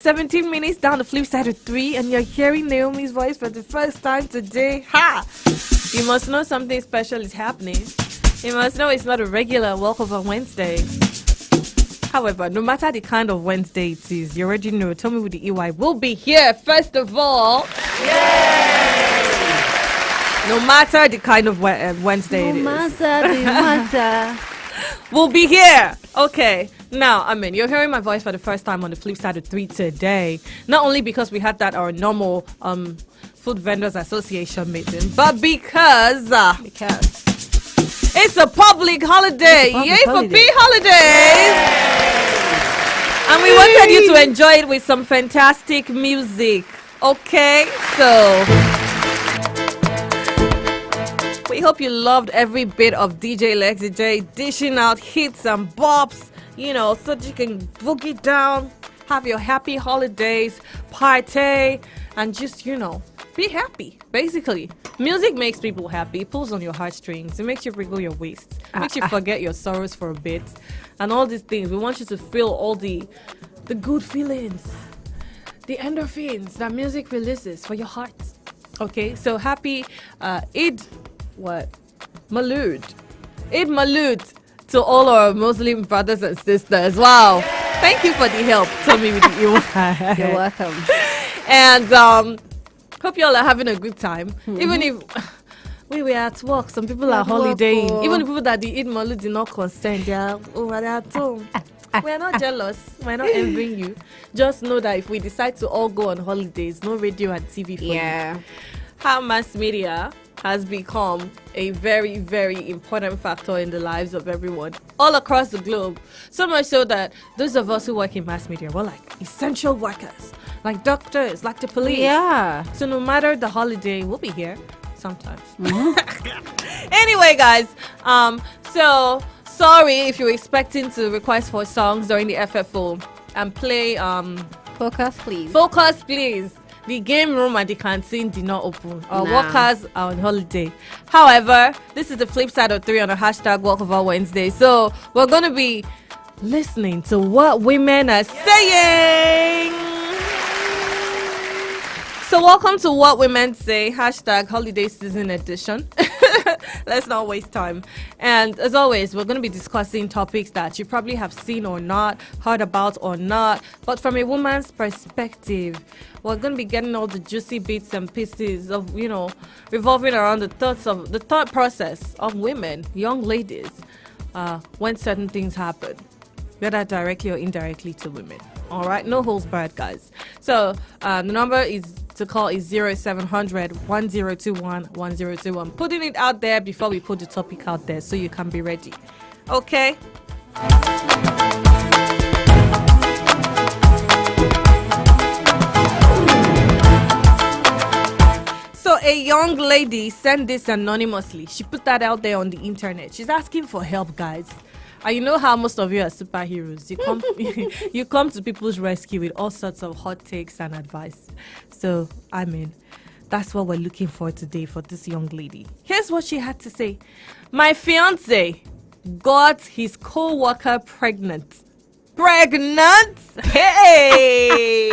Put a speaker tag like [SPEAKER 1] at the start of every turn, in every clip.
[SPEAKER 1] 17 minutes down the flip side of 3, and you're hearing Naomi's voice for the first time today. Ha! You must know something special is happening. You must know it's not a regular Walkover Wednesday. However, no matter the kind of Wednesday it is, you already know Tommy with the EY will be here first of all. Yay! No matter the kind of Wednesday it is.
[SPEAKER 2] No matter.
[SPEAKER 1] We'll be here. Okay. Now, you're hearing my voice for the first time on the flip side of 3 today. Not only because we had our normal Food Vendors Association meeting, but because it's a public holiday. Yay for big holidays! And we wanted you to enjoy it with some fantastic music. Okay, so we hope you loved every bit of DJ Lexi J dishing out hits and bops, so that you can boogie down, have your happy holidays, party, and just, be happy, basically. Music makes people happy. It pulls on your heartstrings. It makes you wriggle your waist. It makes you forget your sorrows for a bit. And all these things. We want you to feel all the good feelings, the endorphins that music releases for your heart. Okay, so happy Eid Maulud. Eid Maulud to all our Muslim brothers and sisters. Wow. Thank you for the help. Tell me with you.
[SPEAKER 2] You're welcome.
[SPEAKER 1] And hope you all are having a good time. Even if we were at work, some people are holidaying. Even the people that the Eid Maulud did not concern, they are over there at home. We're not jealous. We're not envying you. Just know that if we decide to all go on holidays, no radio and TV for you. How mass media has become a very, very important factor in the lives of everyone all across the globe. So much so that those of us who work in mass media, we're like essential workers, like doctors, like the police.
[SPEAKER 2] Yeah.
[SPEAKER 1] So no matter the holiday, we'll be here sometimes. Anyway, guys, so sorry if you're expecting to request for songs during the FFO and play
[SPEAKER 2] Focus, please.
[SPEAKER 1] Focus, please. The game room and the canteen did not open. Our workers are on holiday. However, this is the flip side of 3 on the hashtag Walkover Wednesday. So we're going to be listening to what women are saying. So welcome to What Women Say, hashtag holiday season edition. Let's not waste time. And as always, we're going to be discussing topics that you probably have seen or not, heard about or not, but from a woman's perspective. We're going to be getting all the juicy bits and pieces of, revolving around the thought process of women, young ladies, when certain things happen, whether directly or indirectly to women. All right, no holds barred, guys. So the number to call is 0700 1021 1021. Putting it out there before we put the topic out there so you can be ready. Okay? So a young lady sent this anonymously. She put that out there on the internet. She's asking for help, guys. And you know how most of you are superheroes. You come to people's rescue with all sorts of hot takes and advice. So, that's what we're looking for today for this young lady. Here's what she had to say. My fiance got his co-worker pregnant. Pregnant? Hey!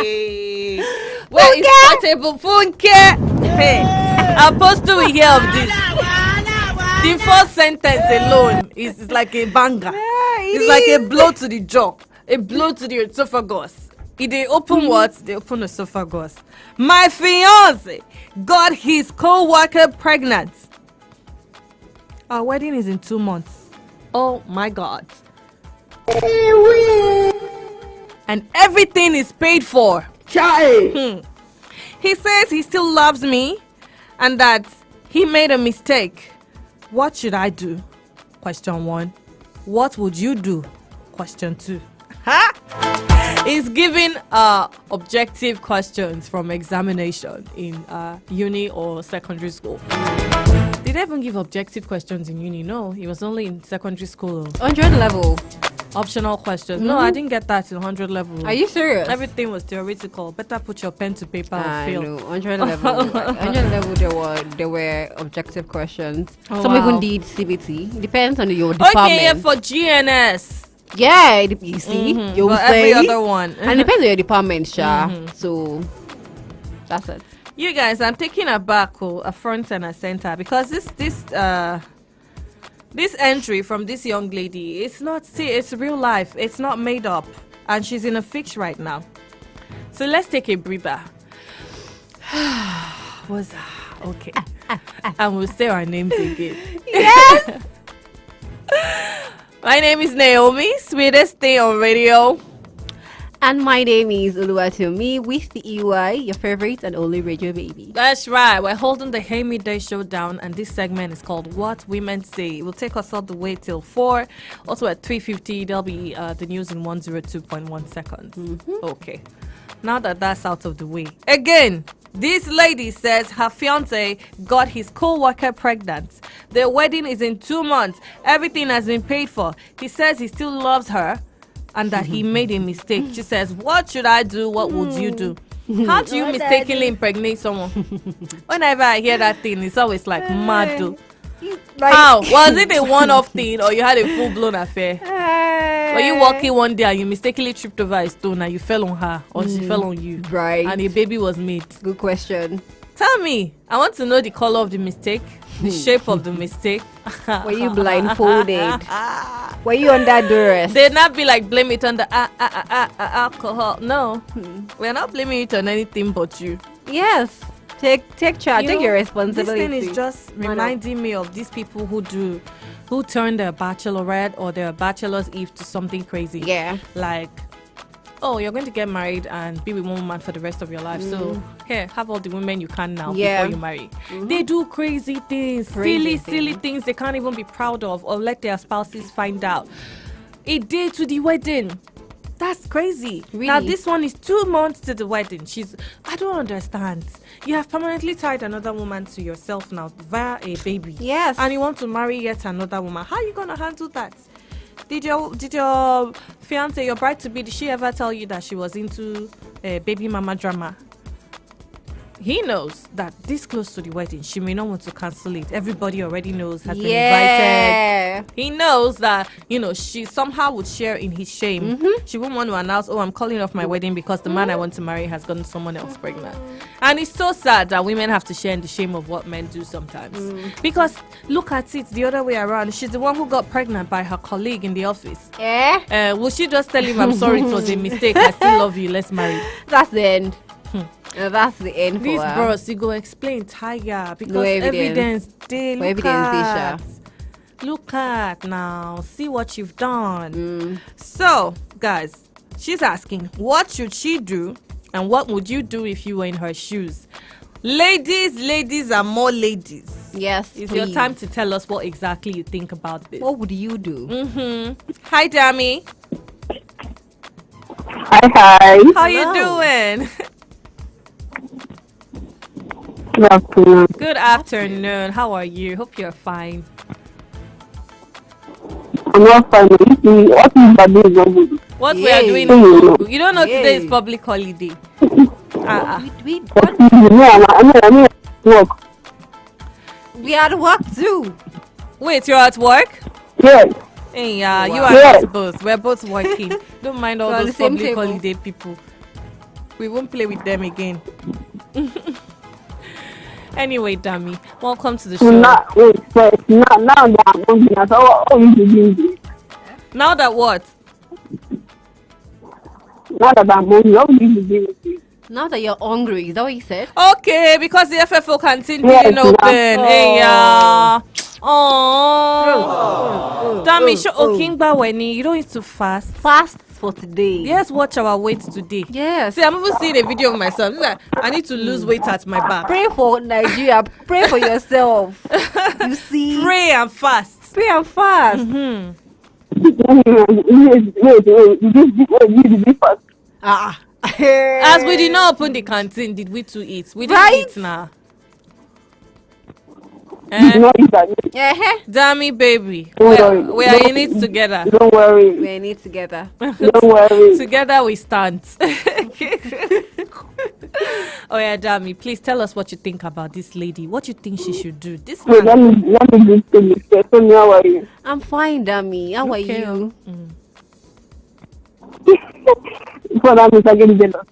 [SPEAKER 1] Where is portable phone care? Hey, Apostle will hear of this. The first sentence alone is like a banger. It's like a blow to the jaw, a blow to the esophagus. If they open what? They open the esophagus. My fiance got his co-worker pregnant. Our wedding is in 2 months. Oh my God. And everything is paid for. He says he still loves me and that he made a mistake. What should I do? Question 1. What would you do? Question 2. He's giving objective questions from examination in uni or secondary school. Did they even give objective questions in uni? No, it was only in secondary school.
[SPEAKER 2] 100 level.
[SPEAKER 1] Optional questions. No, I didn't get that in 100 level.
[SPEAKER 2] Are you serious?
[SPEAKER 1] Everything was theoretical. Better put your pen to paper and fail.
[SPEAKER 2] No, 100 level. 100 level, there were objective questions.
[SPEAKER 1] Oh,
[SPEAKER 2] Some
[SPEAKER 1] wow.
[SPEAKER 2] even did CBT. Depends on your department.
[SPEAKER 1] Okay, for GNS.
[SPEAKER 2] Yeah, you see, you
[SPEAKER 1] But
[SPEAKER 2] say.
[SPEAKER 1] every other one.
[SPEAKER 2] And it depends on your department, Sha. So that's it.
[SPEAKER 1] You guys, I'm taking a back, a front and a center, because this entry from this young lady, it's real life. It's not made up, and she's in a fix right now. So let's take a breather. Okay, and we'll say our names again.
[SPEAKER 2] Yes.
[SPEAKER 1] My name is Naomi, sweetest thing on radio.
[SPEAKER 2] And my name is Oluwatomi with the EY, your favorite and only radio baby.
[SPEAKER 1] That's right. We're holding the Hey Midday Show down, and this segment is called What Women Say. It will take us all the way till 4. Also at 3:50, there'll be the news in 102.1 seconds. Okay. Now that that's out of the way. Again, this lady says her fiance got his co-worker pregnant. Their wedding is in 2 months. Everything has been paid for. He says he still loves her and that he made a mistake. She says, what should I do? What would you do? How do you mistakenly impregnate someone? Whenever I hear that thing, it's always like mad. Though. How? Was it a one-off thing or you had a full-blown affair? Were you walking one day and you mistakenly tripped over a stone and you fell on her or she fell on you?
[SPEAKER 2] Right.
[SPEAKER 1] And a baby was made.
[SPEAKER 2] Good question.
[SPEAKER 1] Tell me. I want to know the color of the mistake, the shape of the mistake.
[SPEAKER 2] Were you blindfolded? Were you under duress?
[SPEAKER 1] They'd not be like, blame it on the alcohol. No. We're not blaming it on anything but you.
[SPEAKER 2] Yes. Take charge. Take your
[SPEAKER 1] This
[SPEAKER 2] responsibility.
[SPEAKER 1] thing is just reminding me of these people who turn their bachelorette or their bachelor's eve to something crazy.
[SPEAKER 2] Yeah.
[SPEAKER 1] Like, oh, you're going to get married and be with one woman for the rest of your life. So here, have all the women you can now before you marry. They do crazy things, silly things they can't even be proud of or let their spouses find out. A day to the wedding. That's crazy.
[SPEAKER 2] Really?
[SPEAKER 1] Now this one is 2 months to the wedding. I don't understand. You have permanently tied another woman to yourself now via a baby.
[SPEAKER 2] Yes.
[SPEAKER 1] And you want to marry yet another woman. How are you gonna handle that? Did your fiance, your bride to be, did she ever tell you that she was into baby mama drama? He knows that this close to the wedding, she may not want to cancel it. Everybody already knows, has been invited. He knows that, she somehow would share in his shame. She wouldn't want to announce, oh, I'm calling off my wedding because the man I want to marry has gotten someone else pregnant. And it's so sad that women have to share in the shame of what men do sometimes. Because look at it the other way around. She's the one who got pregnant by her colleague in the office. Will she just tell him, I'm sorry, it was a mistake, I still love you, let's marry?
[SPEAKER 2] That's the end. That's the end for
[SPEAKER 1] These
[SPEAKER 2] her.
[SPEAKER 1] bros, you go explain tiger because
[SPEAKER 2] No evidence.
[SPEAKER 1] Look at now, see what you've done. So, guys, she's asking, what should she do and what would you do if you were in her shoes? Ladies and more ladies.
[SPEAKER 2] Yes,
[SPEAKER 1] It's your time to tell us what exactly you think about this.
[SPEAKER 2] What would you do?
[SPEAKER 1] Hi, Dami.
[SPEAKER 3] Hi.
[SPEAKER 1] How you doing?
[SPEAKER 3] Good afternoon.
[SPEAKER 1] Good afternoon. How are you? Hope you're fine.
[SPEAKER 3] I'm not fine. What is the day?
[SPEAKER 1] What we are doing, you don't know today is public holiday.
[SPEAKER 3] Work.
[SPEAKER 2] We are at work too.
[SPEAKER 1] Wait, you're at work?
[SPEAKER 3] Yes.
[SPEAKER 1] Hey, you and
[SPEAKER 3] Yes.
[SPEAKER 1] us both. We're both working. Don't mind all
[SPEAKER 2] We're on
[SPEAKER 1] those
[SPEAKER 2] the same
[SPEAKER 1] public
[SPEAKER 2] table.
[SPEAKER 1] holiday people. We won't play with them again. Anyway, Dami, welcome to the show.
[SPEAKER 3] Now that I'm hungry, I thought, what you doing?
[SPEAKER 1] Now that what?
[SPEAKER 3] Now that I'm hungry, what you doing?
[SPEAKER 2] Now that you're hungry, is that what you said?
[SPEAKER 1] Okay, because the FFO canteen
[SPEAKER 3] Yes,
[SPEAKER 1] didn't open.
[SPEAKER 3] ma'am.
[SPEAKER 1] Hey, oh. Dami, show Okingba Weni. You don't need to fast.
[SPEAKER 2] Fast for today.
[SPEAKER 1] Yes, watch our weight today.
[SPEAKER 2] Yes.
[SPEAKER 1] See, I'm even seeing a video of myself. It's like, I need to lose weight at my back.
[SPEAKER 2] Pray for Nigeria. Pray for yourself. You see?
[SPEAKER 1] Pray and fast.
[SPEAKER 2] Pray and fast.
[SPEAKER 1] As we did not open the canteen, did we too eat? We didn't
[SPEAKER 2] Right?
[SPEAKER 1] eat now.
[SPEAKER 2] Yeah.
[SPEAKER 1] Dami, baby.
[SPEAKER 3] Don't
[SPEAKER 1] We are in it together.
[SPEAKER 3] Don't worry.
[SPEAKER 2] We're in it together.
[SPEAKER 3] Don't worry.
[SPEAKER 1] Together we stand. Oh yeah, Dami, please tell us what you think about this lady. What you think she should do. This
[SPEAKER 3] Wait,
[SPEAKER 1] man.
[SPEAKER 3] let me just tell you. Tell me how are you?
[SPEAKER 2] I'm fine, Dami. How are
[SPEAKER 1] Okay,
[SPEAKER 2] you?
[SPEAKER 3] For that means I get jealous.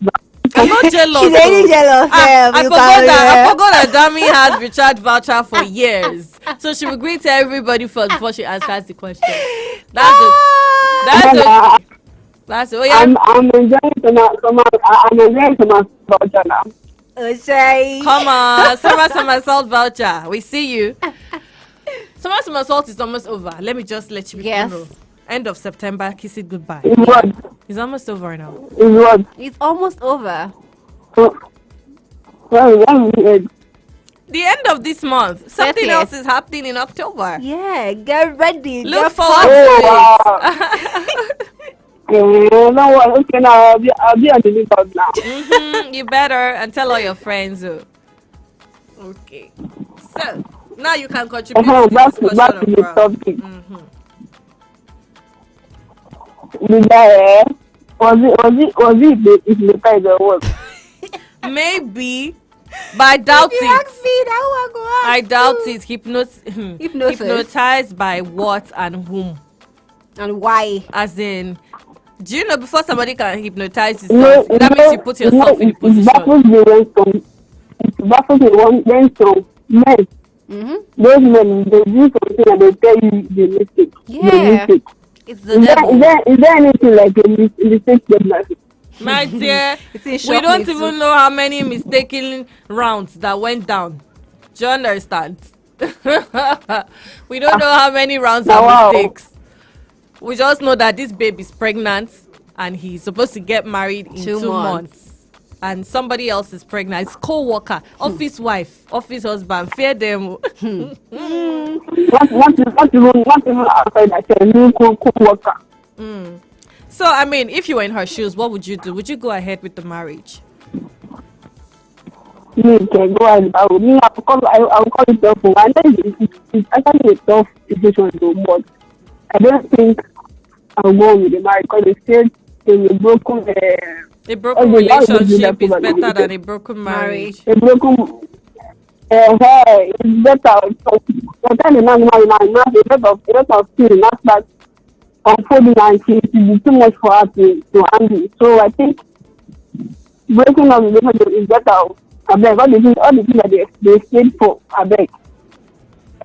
[SPEAKER 1] I'm not jealous.
[SPEAKER 2] She's really
[SPEAKER 1] though.
[SPEAKER 2] jealous.
[SPEAKER 1] I forgot that Dami has recharge voucher for years. So she will greet everybody first before she answers the question. That's it. That's it. That's it. Oh, yeah.
[SPEAKER 3] I'm enjoying some voucher now.
[SPEAKER 2] Okay.
[SPEAKER 1] Come on. Summer salt voucher. We see you. Summer salt is almost over. Let me just let you know. End of September, kiss it goodbye.
[SPEAKER 3] It's what?
[SPEAKER 1] It's almost over now.
[SPEAKER 3] It's what?
[SPEAKER 2] It's almost over.
[SPEAKER 3] When we end?
[SPEAKER 1] The end of this month. Something
[SPEAKER 2] 30th.
[SPEAKER 1] else is happening in October.
[SPEAKER 2] Yeah, get ready.
[SPEAKER 1] Look
[SPEAKER 2] get
[SPEAKER 1] forward
[SPEAKER 2] pumped.
[SPEAKER 1] to it.
[SPEAKER 3] No worry. Okay, now I'll be on the lookout now.
[SPEAKER 1] You better, and tell all your friends. Okay. So now you can contribute to the
[SPEAKER 3] Back
[SPEAKER 1] discussion
[SPEAKER 3] to the
[SPEAKER 1] of
[SPEAKER 3] topic. The guy, was it hypnotized or what?
[SPEAKER 1] maybe, but I doubt
[SPEAKER 2] You
[SPEAKER 1] it.
[SPEAKER 2] ask me, that one go ask
[SPEAKER 1] I doubt
[SPEAKER 2] you.
[SPEAKER 1] it.
[SPEAKER 2] Hypnosis.
[SPEAKER 1] Hypnotized by what and whom?
[SPEAKER 2] And why?
[SPEAKER 1] As in, do you know before somebody can hypnotize
[SPEAKER 3] No,
[SPEAKER 1] yourself, that means you put yourself in the
[SPEAKER 3] it
[SPEAKER 1] position.
[SPEAKER 3] baffles me when some men, those men, they do something and they tell you the mistake.
[SPEAKER 2] Yeah.
[SPEAKER 3] The mistake.
[SPEAKER 2] It's the
[SPEAKER 3] Is
[SPEAKER 2] devil.
[SPEAKER 3] there anything like a mistake pregnancy?
[SPEAKER 1] My dear,
[SPEAKER 2] It's in
[SPEAKER 1] we
[SPEAKER 2] shock
[SPEAKER 1] don't
[SPEAKER 2] me too.
[SPEAKER 1] even know how many mistaken rounds that went down. Do you understand? We don't know how many rounds
[SPEAKER 3] Wow.
[SPEAKER 1] are mistakes. We just know that this baby is pregnant and he's supposed to get married in 2 months. And somebody else is pregnant. It's co-worker, office wife, office husband. Fear them.
[SPEAKER 3] What even outside I say new co-worker.
[SPEAKER 1] So, I mean, if you were in her shoes, what would you do? Would you go ahead with the marriage?
[SPEAKER 3] Me can go and I will call it tough. I know it's actually a tough decision though, but I don't think I'll go with the marriage because they said in a broken
[SPEAKER 1] A broken relationship is better than a broken marriage.
[SPEAKER 3] a broken it's better. So sometimes the man a lot of things not that unfolding and it will be too much for her to handle. So I think breaking up the relationship is better. I beg all the things that they stayed for. I beg.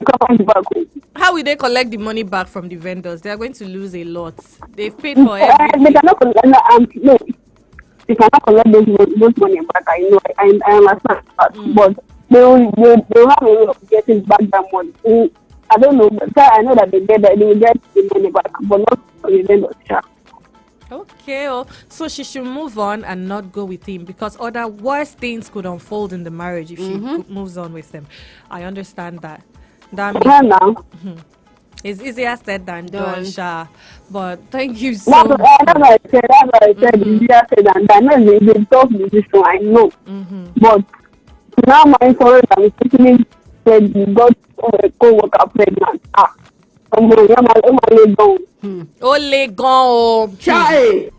[SPEAKER 3] Come back home.
[SPEAKER 1] How will they collect the money back from the vendors? They are going to lose a lot. They've paid for
[SPEAKER 3] They
[SPEAKER 1] everything.
[SPEAKER 3] cannot collect. No, they cannot collect those money back. I know. I understand that, but they will have a way of getting back that money. I don't know, but I know that they will get the money back, but not for the vendors. Yeah.
[SPEAKER 1] Okay, so she should move on and not go with him because other worse things could unfold in the marriage if she moves on with him. I understand that. That
[SPEAKER 3] Yeah,
[SPEAKER 1] means
[SPEAKER 3] now.
[SPEAKER 1] it's easier said than done,
[SPEAKER 2] Done.
[SPEAKER 1] Sha. But thank you so
[SPEAKER 3] That's
[SPEAKER 1] much.
[SPEAKER 3] what I said. It's easier said than done. I know it's a tough decision. I know, but now my friend I'm speaking said you got a co-worker pregnant.
[SPEAKER 1] Ole gone.
[SPEAKER 3] Chai.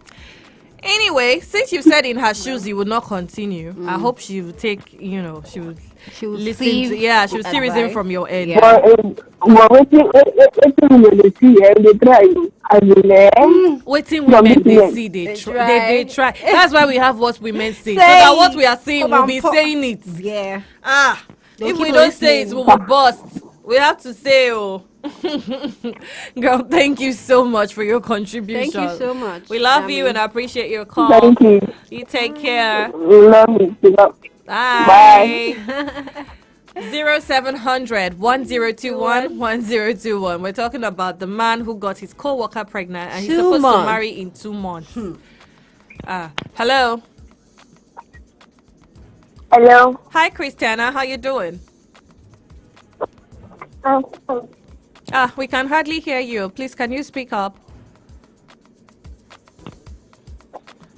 [SPEAKER 1] Anyway, since you said in her shoes you would not continue, I hope she will take, she would
[SPEAKER 2] She will
[SPEAKER 1] listen
[SPEAKER 2] see.
[SPEAKER 1] to, she will see reason
[SPEAKER 2] advice.
[SPEAKER 1] from your end.
[SPEAKER 2] Yeah.
[SPEAKER 3] But waiting they see, they try. As in,
[SPEAKER 1] Waiting
[SPEAKER 3] From
[SPEAKER 1] women they
[SPEAKER 3] this
[SPEAKER 1] see, they
[SPEAKER 2] They
[SPEAKER 1] try. They
[SPEAKER 2] try.
[SPEAKER 1] try. That's why we have what women say. So
[SPEAKER 2] Say
[SPEAKER 1] that
[SPEAKER 2] it.
[SPEAKER 1] what we are saying,
[SPEAKER 2] Come
[SPEAKER 1] we'll
[SPEAKER 2] and
[SPEAKER 1] be
[SPEAKER 2] pop.
[SPEAKER 1] saying it.
[SPEAKER 2] Yeah. They'll
[SPEAKER 1] If
[SPEAKER 2] keep
[SPEAKER 1] we don't say it,
[SPEAKER 2] listening.
[SPEAKER 1] we will bust. We have to say, girl, thank you so much for your contribution.
[SPEAKER 2] Thank you so much.
[SPEAKER 1] We love you
[SPEAKER 2] Dami.
[SPEAKER 1] and appreciate your call.
[SPEAKER 3] thank you.
[SPEAKER 1] You take care.
[SPEAKER 3] Love you.
[SPEAKER 1] Bye. 0700 1021 1021. We're talking about the man who got his co-worker pregnant and he's
[SPEAKER 2] 2
[SPEAKER 1] supposed
[SPEAKER 2] months.
[SPEAKER 1] to marry in 2 months. Hello.
[SPEAKER 3] Hello.
[SPEAKER 1] Hi, Christiana. How you doing? We can hardly hear you. Please, can you speak up?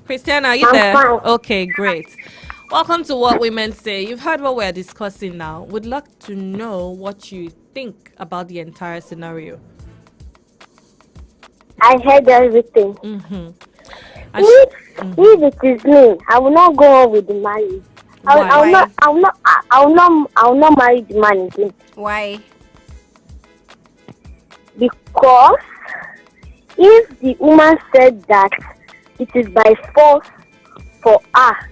[SPEAKER 1] Christiana, are you
[SPEAKER 3] I'm
[SPEAKER 1] there?
[SPEAKER 3] fine.
[SPEAKER 1] Okay, great. Welcome to What Women Say. You've heard what we're discussing now. Would like to know what you think about the entire scenario.
[SPEAKER 4] I heard everything.
[SPEAKER 1] And
[SPEAKER 4] If it is me, I will not go on with the marriage. I will not marry the man again
[SPEAKER 2] Why?
[SPEAKER 4] because if the woman said that it is by force for her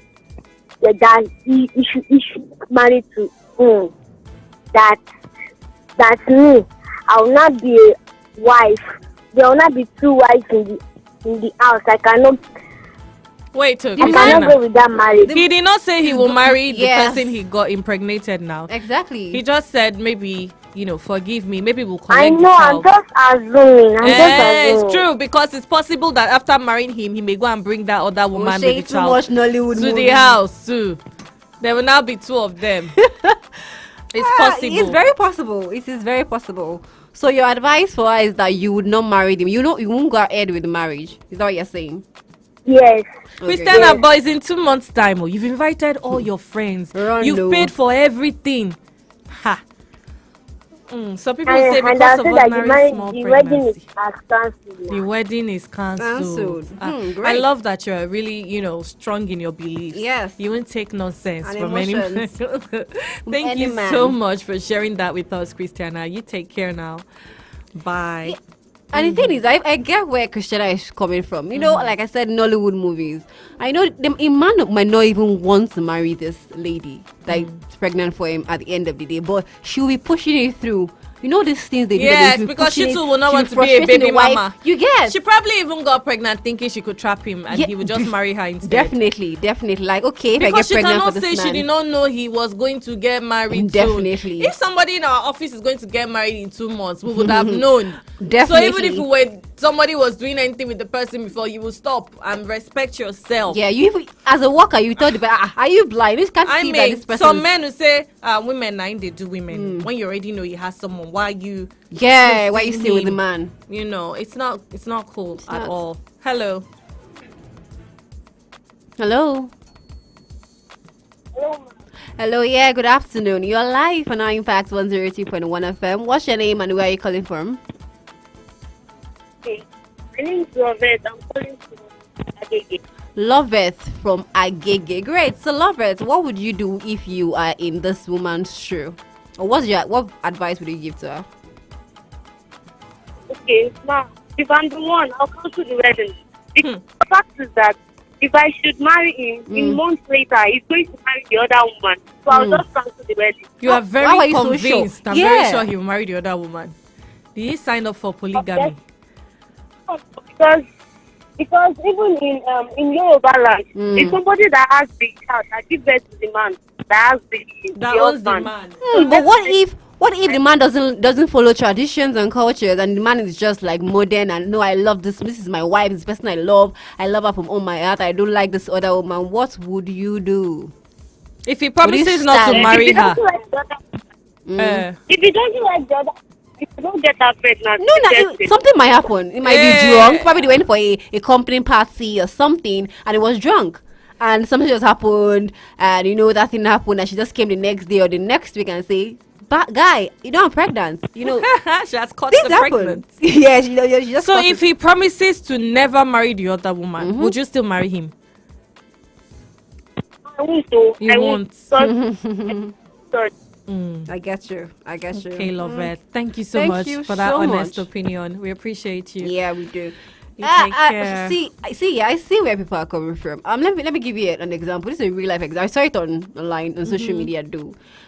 [SPEAKER 4] that he should marry to him. That me, I will not be a wife. There will not be two wives in the house. I cannot.
[SPEAKER 1] Wait,
[SPEAKER 4] I cannot go with that marriage.
[SPEAKER 1] He did not say he will marry the
[SPEAKER 2] Yes.
[SPEAKER 1] person he got impregnated now.
[SPEAKER 2] Exactly.
[SPEAKER 1] He just said maybe, forgive me. Maybe we'll collect
[SPEAKER 4] I
[SPEAKER 1] the
[SPEAKER 4] know. I'm
[SPEAKER 1] child.
[SPEAKER 4] just assuming.
[SPEAKER 1] It's true, because it's possible that after marrying him, he may go and bring that other woman
[SPEAKER 2] say
[SPEAKER 1] with the
[SPEAKER 2] too
[SPEAKER 1] child
[SPEAKER 2] much Nollywood
[SPEAKER 1] to
[SPEAKER 2] movie.
[SPEAKER 1] the house too. There will now be two of them. It's possible.
[SPEAKER 2] It's very possible. It is very possible. So your advice for her is that you would not marry them. You won't go ahead with the marriage. Is that what you're saying?
[SPEAKER 4] Yes.
[SPEAKER 1] Christiana, boys, in 2 months' time, you've invited all your friends. You've paid for everything. Ha. Some people say
[SPEAKER 4] And
[SPEAKER 1] because
[SPEAKER 4] I'll
[SPEAKER 1] of
[SPEAKER 4] say that
[SPEAKER 1] ordinary small
[SPEAKER 4] the wedding is
[SPEAKER 1] pregnancy.
[SPEAKER 4] cancelled.
[SPEAKER 1] The wedding is cancelled. I
[SPEAKER 2] Great.
[SPEAKER 1] love that you're really, strong in your beliefs.
[SPEAKER 2] Yes.
[SPEAKER 1] You won't take nonsense
[SPEAKER 2] And
[SPEAKER 1] from any man.
[SPEAKER 2] emotions.
[SPEAKER 1] Thank
[SPEAKER 2] Any
[SPEAKER 1] you
[SPEAKER 2] man.
[SPEAKER 1] so much for sharing that with us, Christiana. You take care now. Bye.
[SPEAKER 2] Yeah. And the thing is, I get where Christiana is coming from. You know, like I said, Nollywood movies. I know a man might not even want to marry this lady that's pregnant for him at the end of the day, but she'll be pushing it through. You know these things they do.
[SPEAKER 1] Yes,
[SPEAKER 2] that they
[SPEAKER 1] because she
[SPEAKER 2] pushing
[SPEAKER 1] too
[SPEAKER 2] it,
[SPEAKER 1] will not
[SPEAKER 2] she'll
[SPEAKER 1] want
[SPEAKER 2] be
[SPEAKER 1] to be a
[SPEAKER 2] frustrating
[SPEAKER 1] baby
[SPEAKER 2] the wife.
[SPEAKER 1] mama.
[SPEAKER 2] You get.
[SPEAKER 1] She probably even got pregnant thinking she could trap him and he would just marry her instead.
[SPEAKER 2] Definitely. Like, okay, if I
[SPEAKER 1] Because
[SPEAKER 2] get
[SPEAKER 1] she
[SPEAKER 2] pregnant
[SPEAKER 1] cannot
[SPEAKER 2] for
[SPEAKER 1] say
[SPEAKER 2] this
[SPEAKER 1] she
[SPEAKER 2] man.
[SPEAKER 1] did not know he was going to get married
[SPEAKER 2] Definitely.
[SPEAKER 1] soon. If somebody in our office is going to get married in 2 months, we would have known.
[SPEAKER 2] Definitely.
[SPEAKER 1] So even if somebody was doing anything with the person before, you will stop and respect yourself.
[SPEAKER 2] Yeah, you even, as a worker, you thought, are you blind? You can't
[SPEAKER 1] I
[SPEAKER 2] see that
[SPEAKER 1] mean,
[SPEAKER 2] this person.
[SPEAKER 1] some men who say, women, they do women. When you already know you have someone, why you...
[SPEAKER 2] Yeah, why you
[SPEAKER 1] pushing
[SPEAKER 2] stay with the
[SPEAKER 1] him?
[SPEAKER 2] man?
[SPEAKER 1] It's not cool at
[SPEAKER 2] not.
[SPEAKER 1] all. Hello.
[SPEAKER 2] Hello. Hello, yeah, good afternoon. You're live on our Impact 102.1 FM. What's your name and where are you calling from?
[SPEAKER 4] Okay. My name is Lovett. I'm calling from Agege.
[SPEAKER 2] Loveth from Agege. Great. So, Loveth, what would you do if you are in this woman's shoe? Or what advice would you give to her?
[SPEAKER 3] Okay, now, if I'm the one, I'll cancel the wedding. The fact is that if I should marry him, in months later, he's going to marry the other woman. So I'll just cancel the wedding.
[SPEAKER 1] You are
[SPEAKER 2] Why
[SPEAKER 1] very
[SPEAKER 2] are you so
[SPEAKER 1] convinced.
[SPEAKER 2] sure?
[SPEAKER 1] I'm very sure he will marry the other woman. Did he sign up for polygamy?
[SPEAKER 3] Because even in Yoruba land, it's somebody that has the child that gives birth to the man that has the husband.
[SPEAKER 1] man.
[SPEAKER 2] But what if the man doesn't follow traditions and cultures, and the man is just like modern and no, I love this is my wife, this person I love her from all my heart, I don't like this other woman. What would you do?
[SPEAKER 1] If he promises not to
[SPEAKER 2] stand?
[SPEAKER 1] marry
[SPEAKER 3] If he
[SPEAKER 1] her,
[SPEAKER 3] doesn't like the other, if he doesn't like the other, if you don't get that pregnant,
[SPEAKER 2] Something might happen. It might be drunk. Probably they went for a company party or something and it was drunk. And something just happened, and that thing happened, and she just came the next day or the next week and say, "But guy, I'm pregnant."
[SPEAKER 1] she has caught
[SPEAKER 2] This
[SPEAKER 1] the
[SPEAKER 2] happened.
[SPEAKER 1] pregnant.
[SPEAKER 2] Yeah, she just.
[SPEAKER 1] So
[SPEAKER 2] caught
[SPEAKER 1] if
[SPEAKER 2] it.
[SPEAKER 1] he promises to never marry the other woman, would you still marry him?
[SPEAKER 3] I won't do.
[SPEAKER 1] You
[SPEAKER 3] I
[SPEAKER 1] won't.
[SPEAKER 3] Sorry.
[SPEAKER 2] I get you.
[SPEAKER 1] Okay, Lovett. Thank you so
[SPEAKER 2] Thank
[SPEAKER 1] much
[SPEAKER 2] you
[SPEAKER 1] for that
[SPEAKER 2] so
[SPEAKER 1] honest
[SPEAKER 2] much.
[SPEAKER 1] opinion. We appreciate you.
[SPEAKER 2] Yeah, we do.
[SPEAKER 1] You take care.
[SPEAKER 2] I see where people are coming from. Let me give you an example. This is a real life example. I saw it online on social media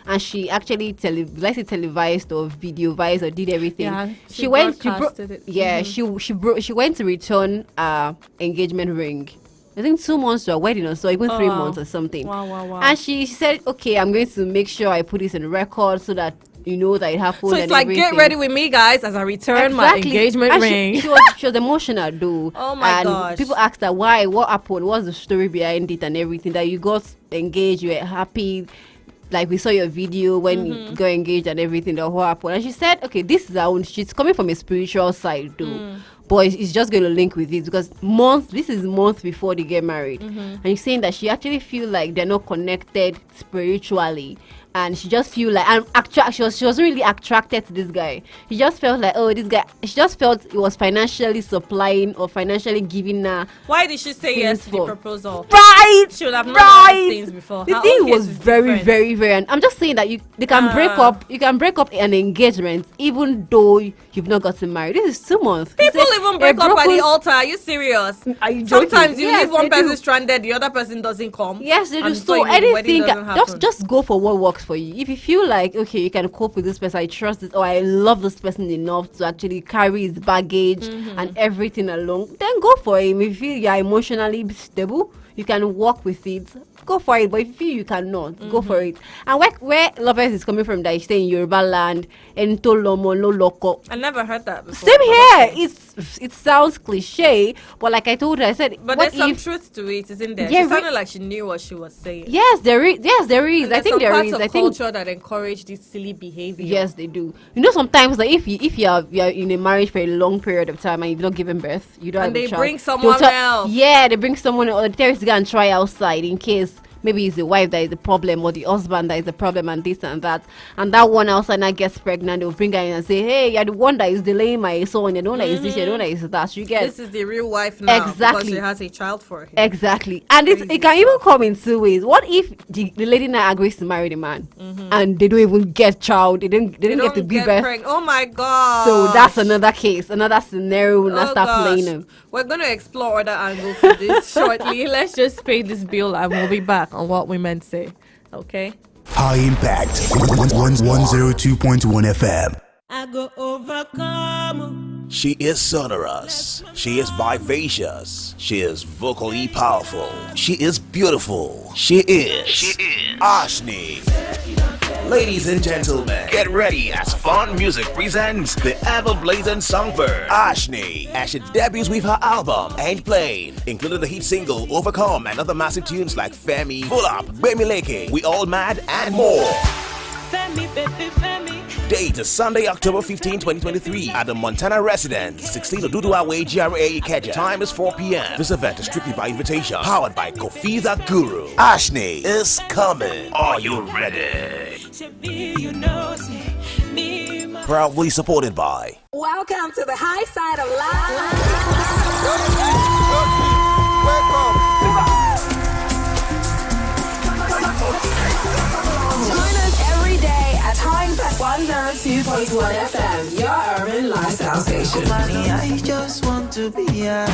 [SPEAKER 2] and she actually televised or videovised or did everything.
[SPEAKER 1] Yeah,
[SPEAKER 2] she went to
[SPEAKER 1] broadcasted it.
[SPEAKER 2] she went to return engagement ring. I think 2 months to a wedding or so, even 3 months or something.
[SPEAKER 1] Wow.
[SPEAKER 2] And she said, "Okay, I'm going to make sure I put this in record so that you know that it happened."
[SPEAKER 1] So it's
[SPEAKER 2] and
[SPEAKER 1] like,
[SPEAKER 2] everything.
[SPEAKER 1] get ready with me, guys, as I return my engagement
[SPEAKER 2] And
[SPEAKER 1] ring.
[SPEAKER 2] She was emotional, though.
[SPEAKER 1] Oh my
[SPEAKER 2] and
[SPEAKER 1] gosh.
[SPEAKER 2] people asked her why, what happened, what's the story behind it, and everything. That you got engaged, you were happy. Like we saw your video when you got engaged and everything. That what happened? And she said, "Okay, this is her own. She's coming from a spiritual side, though." But it's just going to link with it because this is months before they get married. And you're saying that she actually feel like they're not connected spiritually. and she just feel like, and she wasn't really attracted to this guy. She just felt like, oh, this guy. She just felt it was financially supplying or financially giving her.
[SPEAKER 1] Why did she say yes to the proposal?
[SPEAKER 2] Right.
[SPEAKER 1] She would have known all these things before.
[SPEAKER 2] The
[SPEAKER 1] Her
[SPEAKER 2] thing
[SPEAKER 1] own
[SPEAKER 2] was
[SPEAKER 1] case
[SPEAKER 2] very,
[SPEAKER 1] different.
[SPEAKER 2] very, very. And I'm just saying that they can break up. You can break up an engagement even though you've not gotten married. This is 2 months.
[SPEAKER 1] People even break up at the altar. Are you serious?
[SPEAKER 2] Are you joking?
[SPEAKER 1] Sometimes you
[SPEAKER 2] Yes,
[SPEAKER 1] leave one
[SPEAKER 2] they
[SPEAKER 1] person
[SPEAKER 2] do.
[SPEAKER 1] stranded, the other person doesn't come.
[SPEAKER 2] Yes, they do.
[SPEAKER 1] And
[SPEAKER 2] So
[SPEAKER 1] you know the wedding
[SPEAKER 2] anything,
[SPEAKER 1] doesn't happen.
[SPEAKER 2] just go for what works for you. If you feel like, okay, you can cope with this person, I trust this, or I love this person enough to actually carry his baggage and everything along, then go for him. If you feel you're emotionally stable, you can work with it. Go for it. But if you feel you cannot, go for it. And where Lovers is coming from, that is staying in Yoruba land, Ento Lomo no Loko.
[SPEAKER 1] I never heard that before.
[SPEAKER 2] Same here. It sounds cliche, but like I told her, I said,
[SPEAKER 1] But
[SPEAKER 2] what
[SPEAKER 1] there's some
[SPEAKER 2] if-
[SPEAKER 1] truth to it, isn't there?
[SPEAKER 2] Yeah,
[SPEAKER 1] She sounded like she knew what she was saying.
[SPEAKER 2] Yes, there is. Yes, there is.
[SPEAKER 1] And
[SPEAKER 2] I think there is.
[SPEAKER 1] Of
[SPEAKER 2] I think
[SPEAKER 1] culture that encourage this silly behavior.
[SPEAKER 2] yes, they do. You know, sometimes like if you're in a marriage for a long period of time and you've not given birth, you don't
[SPEAKER 1] And
[SPEAKER 2] have a
[SPEAKER 1] they
[SPEAKER 2] child,
[SPEAKER 1] bring
[SPEAKER 2] they'll
[SPEAKER 1] someone else.
[SPEAKER 2] Yeah, they bring someone else. They tell you to go and try outside in case maybe it's the wife that is the problem or the husband that is the problem and this and that. And that one outside now gets pregnant, they'll bring her in and say, hey, you're the one that is delaying my son. You don't like is this, you don't like is that. You get
[SPEAKER 1] This is the real wife now.
[SPEAKER 2] Exactly.
[SPEAKER 1] Because she has a child for him.
[SPEAKER 2] exactly. And it
[SPEAKER 1] Crazy
[SPEAKER 2] can even come in 2 ways. What if the lady now agrees to marry the man and they don't even get child, they didn't get to give birth?
[SPEAKER 1] pregnant. Oh my god.
[SPEAKER 2] So that's another case, another scenario. We'll not start playing them.
[SPEAKER 1] We're going to explore other angles for this shortly. Let's just pay this bill and we'll be back on what women say. Okay?
[SPEAKER 5] High Impact 102.1 FM.
[SPEAKER 6] I go overcome.
[SPEAKER 7] She is sonorous. She is vivacious. She is vocally powerful. She is beautiful. She is Ashni. Ladies and gentlemen, get ready as Fun Music presents the ever-blazing songbird, Ashni, as she debuts with her album, Ain't Plain, including the hit single Overcome and other massive tunes like Femi, Full Up, Gbemi Leke, We All Mad, and more.
[SPEAKER 6] Femi, baby, Femi.
[SPEAKER 7] Date is Sunday, October 15, 2023 at the Montana Residence, 16 Oduduwa Way, GRA, Ikeja. Time is 4 p.m. This event is strictly by invitation, powered by Kofi the Guru. Ashni is coming. Are you ready?
[SPEAKER 6] You know, me, my
[SPEAKER 7] Proudly supported by
[SPEAKER 8] Welcome to the high side of life. Join us every day at High Impact 102.1 FM, your urban lifestyle station.
[SPEAKER 6] money, I just want to be yeah.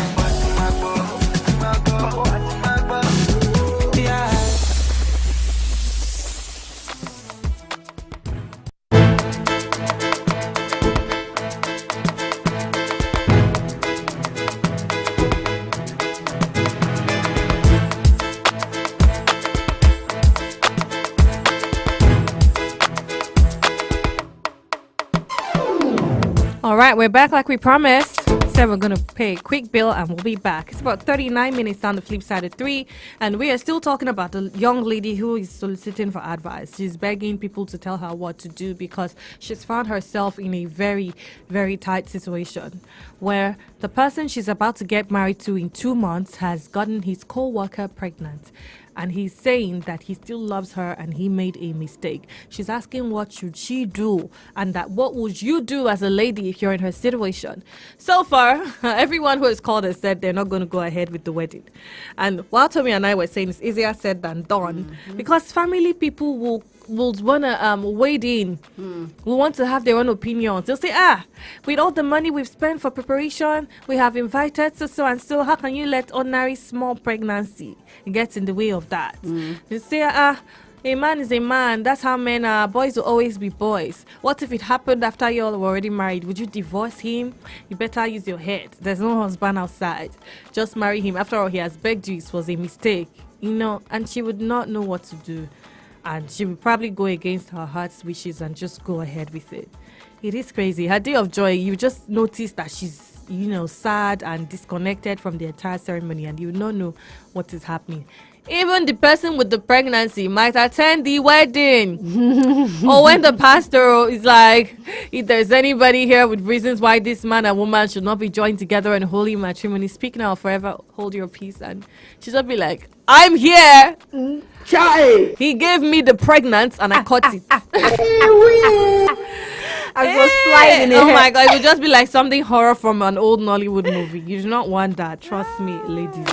[SPEAKER 1] All right, we're back like we promised. Said we're going to pay a quick bill and we'll be back. It's about 39 minutes down the flip side of 3. And we are still talking about the young lady who is soliciting for advice. She's begging people to tell her what to do because she's found herself in a very, very tight situation where the person she's about to get married to in 2 months has gotten his co-worker pregnant. And he's saying that he still loves her and he made a mistake. She's asking what should she do and that what would you do as a lady if you're in her situation. So far, everyone who has called has said they're not going to go ahead with the wedding. And while Tommy and I were saying it's easier said than done because family people will want to wade in, will want to have their own opinions. They'll say, with all the money we've spent for preparation, we have invited so and so, how can you let ordinary small pregnancy get in the way of that? They say, a man is a man, that's how men are, boys will always be boys. What if it happened after you all were already married? Would you divorce him? You better use your head. There's no husband outside. Just marry him. After all, he has begged you, it was a mistake. And she would not know what to do. And she will probably go against her heart's wishes and just go ahead with it. It is crazy. Her day of joy, you just notice that she's, sad and disconnected from the entire ceremony and you will not know what is happening. Even the person with the pregnancy might attend the wedding. Or when the pastor is like, if there's anybody here with reasons why this man and woman should not be joined together in holy matrimony, speak now or forever hold your peace. And she'll just be like, I'm here.
[SPEAKER 3] Chai.
[SPEAKER 1] He gave me the pregnant and I caught it.
[SPEAKER 2] I was flying in the
[SPEAKER 1] Oh
[SPEAKER 2] air.
[SPEAKER 1] my god, it would just be like something horror from an old Nollywood movie. You do not want that, trust me, ladies.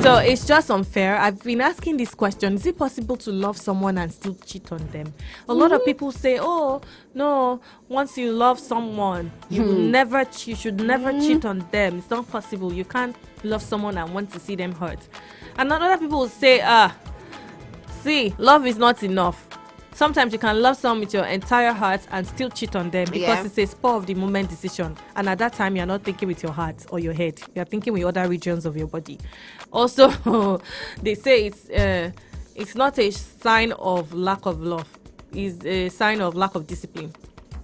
[SPEAKER 1] So it's just unfair. I've been asking this question: is it possible to love someone and still cheat on them? A lot of people say, "Oh no, once you love someone, you should never cheat on them. It's not possible. You can't love someone and want to see them hurt." And other people will say, see, love is not enough. Sometimes you can love someone with your entire heart and still cheat on them because it's a spur of the moment decision. And at that time, you're not thinking with your heart or your head. You're thinking with other regions of your body. Also, they say it's not a sign of lack of love. It's a sign of lack of discipline.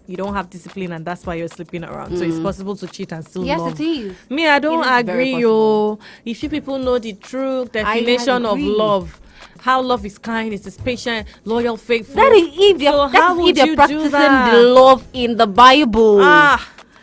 [SPEAKER 1] You don't have discipline and that's why you're sleeping around. So it's possible to cheat and still love.
[SPEAKER 2] Yes, it is.
[SPEAKER 1] Me, I don't agree, yo. If you people know the true definition of
[SPEAKER 2] agree.
[SPEAKER 1] love, how love is kind, it is patient, loyal, faithful.
[SPEAKER 2] That is if they're,
[SPEAKER 1] So
[SPEAKER 2] that's
[SPEAKER 1] how
[SPEAKER 2] if
[SPEAKER 1] would
[SPEAKER 2] they're
[SPEAKER 1] you do
[SPEAKER 2] practicing
[SPEAKER 1] that?
[SPEAKER 2] the love in the Bible.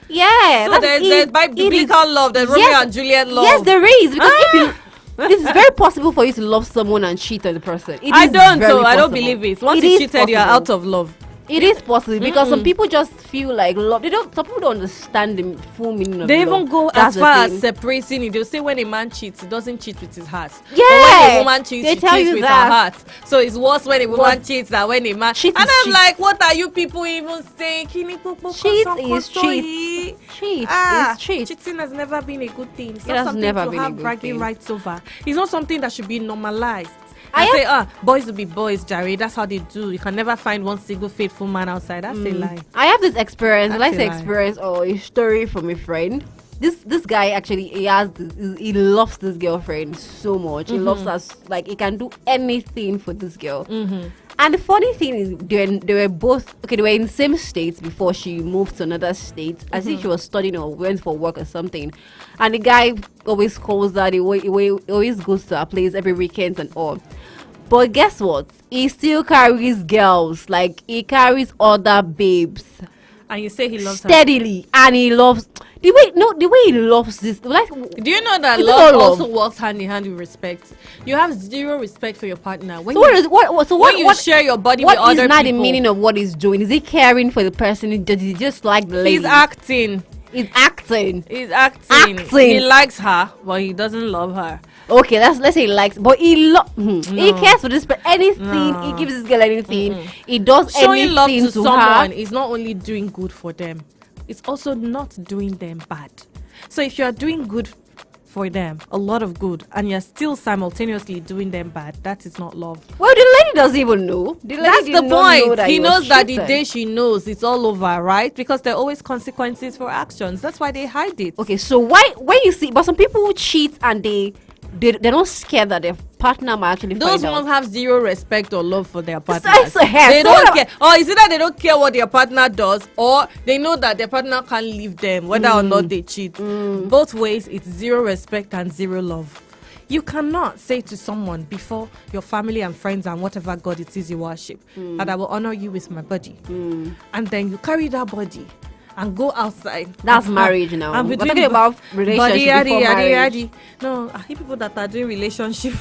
[SPEAKER 2] Yeah.
[SPEAKER 1] So
[SPEAKER 2] that's
[SPEAKER 1] there's
[SPEAKER 2] if it is-
[SPEAKER 1] biblical love, there's Romeo and Juliet love.
[SPEAKER 2] Yes, there is. Because if you, it's very possible for you to love someone and cheat on the person. It
[SPEAKER 1] I
[SPEAKER 2] is
[SPEAKER 1] don't
[SPEAKER 2] very
[SPEAKER 1] know. I don't
[SPEAKER 2] possible.
[SPEAKER 1] believe it. Once
[SPEAKER 2] It
[SPEAKER 1] you
[SPEAKER 2] is
[SPEAKER 1] cheated, you're
[SPEAKER 2] possible.
[SPEAKER 1] out of love.
[SPEAKER 2] It is possible because some people just feel like love. Some people don't understand the full meaning of
[SPEAKER 1] They
[SPEAKER 2] love.
[SPEAKER 1] even go
[SPEAKER 2] That's
[SPEAKER 1] as
[SPEAKER 2] the
[SPEAKER 1] far
[SPEAKER 2] thing.
[SPEAKER 1] as separating it. They'll say when a man cheats, he doesn't cheat with his heart.
[SPEAKER 2] Yeah.
[SPEAKER 1] But when a woman cheats,
[SPEAKER 2] They
[SPEAKER 1] she
[SPEAKER 2] tell
[SPEAKER 1] cheats
[SPEAKER 2] you
[SPEAKER 1] with
[SPEAKER 2] that.
[SPEAKER 1] her heart. So it's worse when a woman cheats than when a man.
[SPEAKER 2] Cheat
[SPEAKER 1] And
[SPEAKER 2] is
[SPEAKER 1] I'm
[SPEAKER 2] cheat.
[SPEAKER 1] like, what are you people even saying?
[SPEAKER 2] Cheat is cheat. Cheat is cheat.
[SPEAKER 1] Cheating has never been a good thing. It's
[SPEAKER 2] It
[SPEAKER 1] not
[SPEAKER 2] has
[SPEAKER 1] something
[SPEAKER 2] never
[SPEAKER 1] to
[SPEAKER 2] been a
[SPEAKER 1] have
[SPEAKER 2] good
[SPEAKER 1] bragging
[SPEAKER 2] thing.
[SPEAKER 1] rights over. It's not something that should be normalized.
[SPEAKER 2] I
[SPEAKER 1] I say, boys will be boys, Jerry. That's how they do. You can never find one single faithful man outside. That's a lie.
[SPEAKER 2] I have this experience.
[SPEAKER 1] That's
[SPEAKER 2] Like
[SPEAKER 1] a
[SPEAKER 2] the
[SPEAKER 1] lie.
[SPEAKER 2] experience or a story from a friend. This guy actually he loves this girlfriend so much. He loves us like he can do anything for this girl. And the funny thing is they were both they were in the same state before she moved to another state. As if she was studying or went for work or something. And the guy always calls her. He always goes to her place every weekend and all. But guess what? He still carries girls. Like he carries other babes
[SPEAKER 1] And you say he loves her.
[SPEAKER 2] steadily, and he loves the way he loves this. Like,
[SPEAKER 1] Do you know that
[SPEAKER 2] Is it
[SPEAKER 1] love
[SPEAKER 2] all
[SPEAKER 1] also
[SPEAKER 2] love?
[SPEAKER 1] works hand in hand with respect? You have zero respect for your partner. When
[SPEAKER 2] so what
[SPEAKER 1] you,
[SPEAKER 2] is what? So
[SPEAKER 1] when
[SPEAKER 2] what?
[SPEAKER 1] you
[SPEAKER 2] What?
[SPEAKER 1] share your body
[SPEAKER 2] What
[SPEAKER 1] with
[SPEAKER 2] is
[SPEAKER 1] other
[SPEAKER 2] not
[SPEAKER 1] people,
[SPEAKER 2] the meaning of what he's doing? Is he caring for the person? Does he just like the lady?
[SPEAKER 1] he's acting.
[SPEAKER 2] He's acting.
[SPEAKER 1] He's acting.
[SPEAKER 2] Acting.
[SPEAKER 1] He likes her, but he doesn't love her.
[SPEAKER 2] Okay, let's say he likes, but he he cares for this. But anything
[SPEAKER 1] No.
[SPEAKER 2] he gives this girl anything, he does
[SPEAKER 1] Showing love
[SPEAKER 2] anything
[SPEAKER 1] to
[SPEAKER 2] to
[SPEAKER 1] someone
[SPEAKER 2] her.
[SPEAKER 1] is not only doing good for them, it's also not doing them bad. So if you're doing good for them, a lot of good, and you're still simultaneously doing them bad, that is not love.
[SPEAKER 2] Well, the lady doesn't even know. The lady
[SPEAKER 1] That's
[SPEAKER 2] did
[SPEAKER 1] the
[SPEAKER 2] not know
[SPEAKER 1] point.
[SPEAKER 2] that
[SPEAKER 1] He
[SPEAKER 2] was
[SPEAKER 1] knows that the
[SPEAKER 2] cheating.
[SPEAKER 1] day she knows, it's all over, right? Because there are always consequences for actions. That's why they hide it.
[SPEAKER 2] Okay, so why when you see, but some people who cheat and they're not scared that their partner might actually
[SPEAKER 1] Those
[SPEAKER 2] find out.
[SPEAKER 1] ones have zero respect or love for their partner.
[SPEAKER 2] So, yeah,
[SPEAKER 1] They
[SPEAKER 2] so
[SPEAKER 1] don't
[SPEAKER 2] what
[SPEAKER 1] care. Or is it that they don't care what their partner does, or they know that their partner can't leave them, whether or not they cheat. Both ways, it's zero respect and zero love. You cannot say to someone before your family and friends and whatever God it is you worship that I will honor you with my body, and then you carry that body and go outside.
[SPEAKER 2] That's
[SPEAKER 1] and-
[SPEAKER 2] marriage now.
[SPEAKER 1] and
[SPEAKER 2] We're
[SPEAKER 1] between
[SPEAKER 2] talking about relationship before marriage.
[SPEAKER 1] No, I hear people that are doing relationship.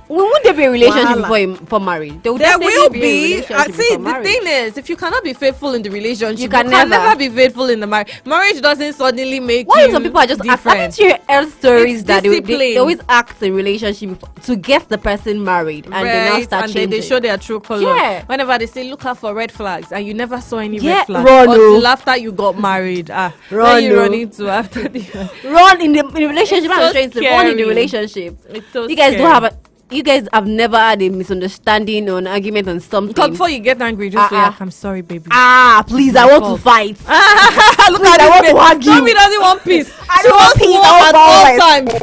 [SPEAKER 2] Won't there be a relationship
[SPEAKER 1] Wahala.
[SPEAKER 2] before marriage? There,
[SPEAKER 1] There
[SPEAKER 2] definitely
[SPEAKER 1] will
[SPEAKER 2] be. A
[SPEAKER 1] be.
[SPEAKER 2] relationship
[SPEAKER 1] I see.
[SPEAKER 2] before
[SPEAKER 1] The
[SPEAKER 2] marriage.
[SPEAKER 1] thing is, if you cannot be faithful in the relationship,
[SPEAKER 2] You can never.
[SPEAKER 1] never be faithful in the marriage. Marriage doesn't suddenly make
[SPEAKER 2] Why
[SPEAKER 1] you
[SPEAKER 2] do some people are just act?
[SPEAKER 1] different.
[SPEAKER 2] Haven't you heard stories
[SPEAKER 1] It's
[SPEAKER 2] that they
[SPEAKER 1] discipline.
[SPEAKER 2] always act in relationship to get the person married, and they now
[SPEAKER 1] Right,
[SPEAKER 2] start
[SPEAKER 1] and then
[SPEAKER 2] changing?
[SPEAKER 1] they show their true color.
[SPEAKER 2] Yeah.
[SPEAKER 1] Whenever they say look out for red flags, and you never saw any
[SPEAKER 2] Yeah,
[SPEAKER 1] red flags
[SPEAKER 2] run,
[SPEAKER 1] until
[SPEAKER 2] oh.
[SPEAKER 1] after you got married.
[SPEAKER 2] Run,
[SPEAKER 1] Then you
[SPEAKER 2] oh.
[SPEAKER 1] run into after the.
[SPEAKER 2] Run in the relationship.
[SPEAKER 1] It's
[SPEAKER 2] I'm
[SPEAKER 1] so
[SPEAKER 2] trying to run in the
[SPEAKER 1] scary.
[SPEAKER 2] relationship.
[SPEAKER 1] It's so
[SPEAKER 2] You guys
[SPEAKER 1] scary.
[SPEAKER 2] don't have a. You guys have never had a misunderstanding or an argument on something.
[SPEAKER 1] Because before you get angry, just say,
[SPEAKER 2] Uh-uh.
[SPEAKER 1] I'm sorry, baby.
[SPEAKER 2] Please, I want to fight.
[SPEAKER 1] Look
[SPEAKER 2] Please,
[SPEAKER 1] at
[SPEAKER 2] I
[SPEAKER 1] this
[SPEAKER 2] want to
[SPEAKER 1] babe.
[SPEAKER 2] argue.
[SPEAKER 1] Tommy doesn't want peace.
[SPEAKER 2] I
[SPEAKER 1] She
[SPEAKER 2] don't want
[SPEAKER 1] wants
[SPEAKER 2] peace,
[SPEAKER 1] war
[SPEAKER 2] I want
[SPEAKER 1] at all
[SPEAKER 2] violence.
[SPEAKER 1] times.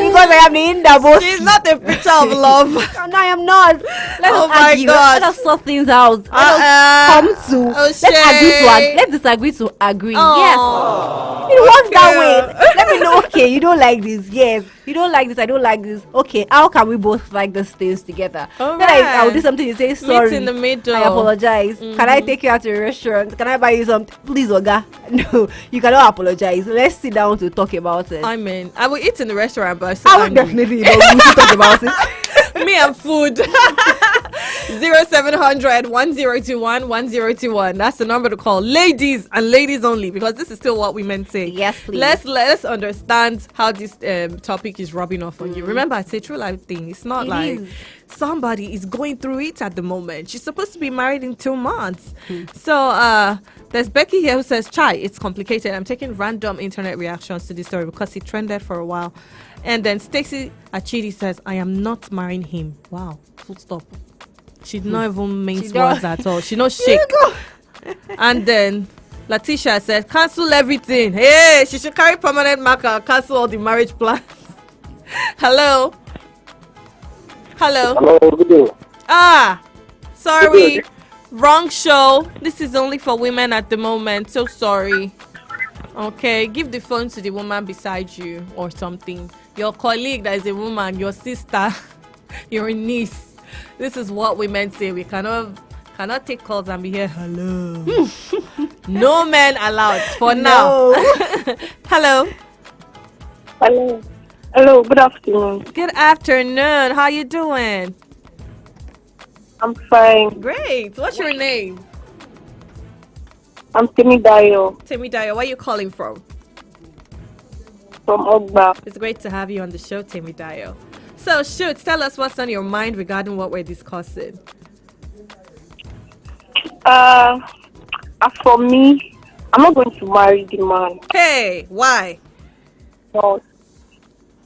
[SPEAKER 2] Because I am the Indabo.
[SPEAKER 1] She's not a picture of love.
[SPEAKER 2] No, I am not. Let
[SPEAKER 1] Oh
[SPEAKER 2] us
[SPEAKER 1] my
[SPEAKER 2] argue.
[SPEAKER 1] God.
[SPEAKER 2] Let us sort things out. Let
[SPEAKER 1] Uh-uh.
[SPEAKER 2] us come to. Let's agree to
[SPEAKER 1] O'Shea.
[SPEAKER 2] let's disagree to agree.
[SPEAKER 1] Aw.
[SPEAKER 2] Yes. It works that way. Let me know. Okay, you don't like this. Yes. You don't like this. I don't like this. Okay. How can we both like these things together?
[SPEAKER 1] All
[SPEAKER 2] Then I will
[SPEAKER 1] right.
[SPEAKER 2] do something. You say sorry.
[SPEAKER 1] Meet in the middle.
[SPEAKER 2] I apologize. Can I take you out to a restaurant? Can I buy you something? Please, Oga. No, you cannot apologize. Let's sit down to talk about it.
[SPEAKER 1] I mean, I will eat in the restaurant, but I'm still
[SPEAKER 2] I would
[SPEAKER 1] hungry.
[SPEAKER 2] definitely, we should talk about it.
[SPEAKER 1] Me and food. 0700 1021 1021. That's the number to call. Ladies and ladies only, because this is still what women say.
[SPEAKER 2] Yes, please.
[SPEAKER 1] Let's understand how this topic is rubbing off on you. Remember, it's a true life thing. It's not
[SPEAKER 2] It
[SPEAKER 1] like
[SPEAKER 2] is.
[SPEAKER 1] somebody is going through it at the moment. She's supposed to be married in 2 months. So there's Becky here who says, Chai, it's complicated. I'm taking random internet reactions to this story because it trended for a while. And then Stacy Achidi says, I am not marrying him. Wow, full stop. She did not even mince words at all. She no shake. And then Latisha said, cancel everything. Hey, she should carry permanent marker, cancel all the marriage plans. Hello.
[SPEAKER 9] Hello, good day.
[SPEAKER 1] Sorry. Wrong show. This is only for women at the moment. So sorry. Okay, give the phone to the woman beside you or something. Your colleague that is a woman, your sister, your niece. This is what women say. We cannot take calls and be here. Hello. No men allowed for now. Hello.
[SPEAKER 3] Hello, good afternoon.
[SPEAKER 1] Good afternoon. How you doing?
[SPEAKER 3] I'm fine.
[SPEAKER 1] Great. What's your name?
[SPEAKER 3] I'm Temidayo
[SPEAKER 1] Temidayo. Where are you calling from?
[SPEAKER 3] from Ogba.
[SPEAKER 1] It's great to have you on the show, Temidayo. So, shoot, tell us what's on your mind regarding what we're discussing.
[SPEAKER 3] As for me, I'm not going to marry the man.
[SPEAKER 1] Hey, why?
[SPEAKER 3] No.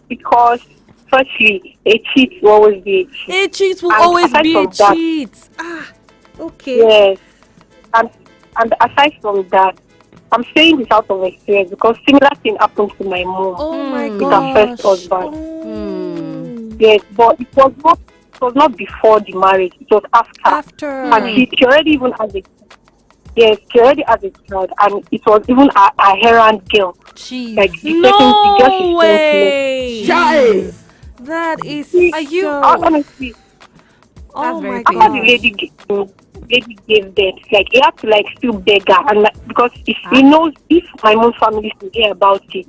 [SPEAKER 3] Because, firstly, a cheat will always be a cheat.
[SPEAKER 1] A cheat will
[SPEAKER 3] And
[SPEAKER 1] always
[SPEAKER 3] aside
[SPEAKER 1] be a
[SPEAKER 3] from that-
[SPEAKER 1] cheat. Okay.
[SPEAKER 3] Yes. And aside from that, I'm saying this out of experience because similar thing happened to my mom
[SPEAKER 1] Oh my
[SPEAKER 3] with
[SPEAKER 1] gosh.
[SPEAKER 3] her first husband.
[SPEAKER 1] Oh.
[SPEAKER 3] Yes, but it was not before the marriage. It was after.
[SPEAKER 1] After.
[SPEAKER 3] And she already even has a she already has a child, and it was even a errand girl.
[SPEAKER 2] Jeez.
[SPEAKER 3] Like the
[SPEAKER 1] No way.
[SPEAKER 2] Jeez.
[SPEAKER 1] That is
[SPEAKER 2] Are you-
[SPEAKER 1] so...
[SPEAKER 3] Honestly,
[SPEAKER 1] Oh
[SPEAKER 2] That's
[SPEAKER 1] my
[SPEAKER 2] very
[SPEAKER 3] after
[SPEAKER 1] god.
[SPEAKER 3] the lady gave birth, like he had to like still beg her, and like, because if he knows if my mom's family will hear about it,